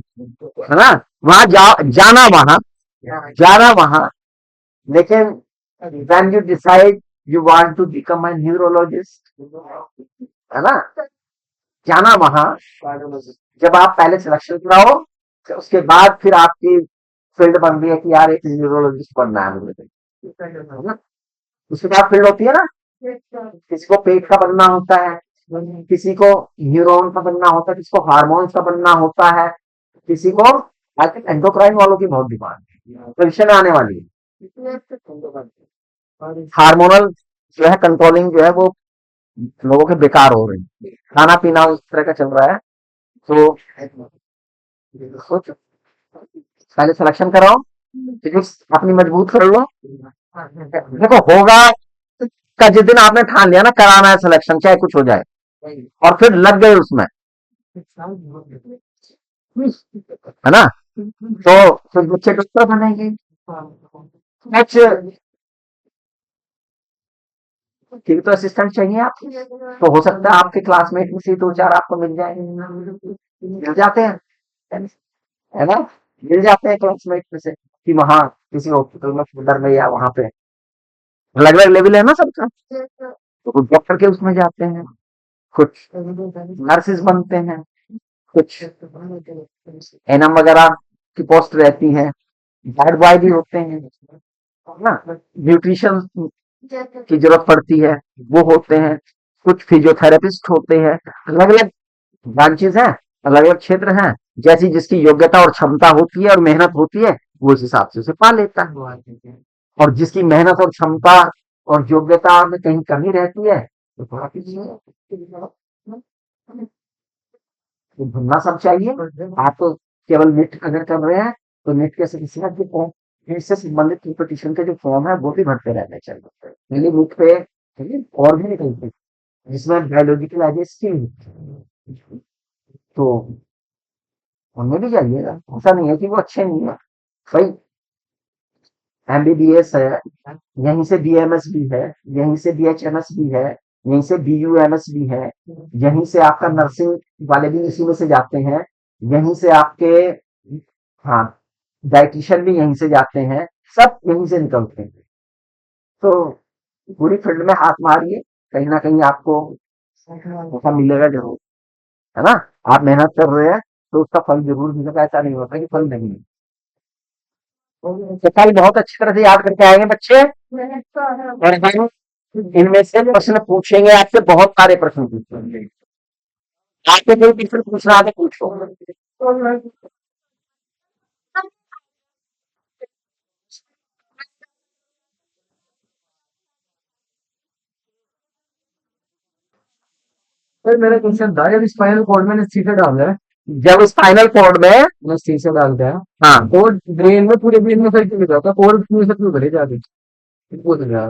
है ना। वहां जाना वहां, जाना वहां, लेकिन when you decide you want to become a neurologist, है ना, जाना वहां, जब आप पहले सिलेक्शन कराओ, तो उसके बाद फिर आपकी फील्ड बन रही है कि यार एक न्यूरोलॉजिस्ट बनना है मुझे, है ना। उसके बाद फील्ड होती है ना, किसी को पेट का बनना होता है, किसी को न्यूरॉन का बनना होता है, किसी को हार्मोन्स का बनना होता है, किसी को आजकल एंडोक्राइन वालों की बहुत डिमांड है, पोजिशन आने वाली है, हार्मोनल जो है कंट्रोलिंग जो है वो लोगों के बेकार हो रही है, खाना पीना उस तरह का चल रहा है। तो सोचो, पहले सिलेक्शन कराओ, फिजिक्स अपनी मजबूत कर लो, देखो होगा का जिस दिन आपने ठान लिया ना कराना है सिलेक्शन, चाहे कुछ हो जाए, और फिर लग गए उसमें, है ना, तो फिर बच्चे डॉक्टर बनेंगे, कुछ फिर तो असिस्टेंट चाहिए आपको, तो हो सकता है आपके क्लासमेट में से दो चार आपको मिल जाए, मिल जाते हैं, है ना, मिल जाते हैं क्लासमेट में से कि वहाँ किसी हॉस्पिटल में फुलर में या वहां पे अलग अलग लेवल है ना सबका, तो कुछ डॉक्टर के उसमें जाते हैं, कुछ नर्सेज बनते हैं, कुछ एनएम वगैरह की पोस्ट रहती है, गार्ड बॉय भी होते हैं, है ना, न्यूट्रिशन की जरूरत पड़ती है, वो होते हैं, कुछ फिजियोथेरेपिस्ट होते हैं, अलग अलग ब्रांचेस हैं, अलग अलग क्षेत्र हैं, जैसी जिसकी योग्यता और क्षमता होती है और मेहनत होती है, वो उस हिसाब से उसे पा लेता है, और जिसकी मेहनत और क्षमता और योग्यता में कहीं कमी रहती है तो थोड़ा पीछे, तो भरना सब चाहिए। आप तो केवल नेट अगर कर रहे हैं तो नेट के सिलसिला के फॉर्म, नेट से संबंधित कंपटीशन के जो फॉर्म है वो भी भरते रहने चाहिए, पहले बुक पे, ठीक है, और भी निकलते जिसमें बायोलॉजिकल एजेस की, तो उनमें भी जाइएगा, ऐसा नहीं है कि वो अच्छे नहीं है भाई, एमबीबीएस है, यहीं से बीएमएस भी है, यहीं से बीएचएमएस भी है, यहीं से बीयूएमएस भी है, यहीं से आपका नर्सिंग वाले भी इसी में से जाते हैं, यहीं से आपके, हाँ, डाइटिशियन भी यहीं से जाते हैं, सब यहीं से निकलते हैं। तो पूरी फील्ड में हाथ मारिए, कहीं ना कहीं आपको मौका मिलेगा जरूर, है ना। आप मेहनत कर रहे हैं तो उसका फल जरूर मिलेगा, ऐसा नहीं होता कि फल नहीं है। तो कल बहुत अच्छी तरह से याद करके आएंगे बच्चे, और हम इनमें से प्रश्न पूछेंगे आपसे, बहुत सारे प्रश्न पूछेंगे। आपके कोई प्रश्न पूछना है तो पूछो। सर मेरा क्वेश्चन था, जब स्पाइनल कॉर्ड में एनेस्थीसिया डाल दिया, जब स्पाइनल कॉर्ड में एनेस्थीसिया डाल दिया, हाँ, तो ब्रेन में, पूरे ब्रेन में फिर क्यों जाता, कॉर्ड क्यों से क्यों करे जाके, पूछ रहा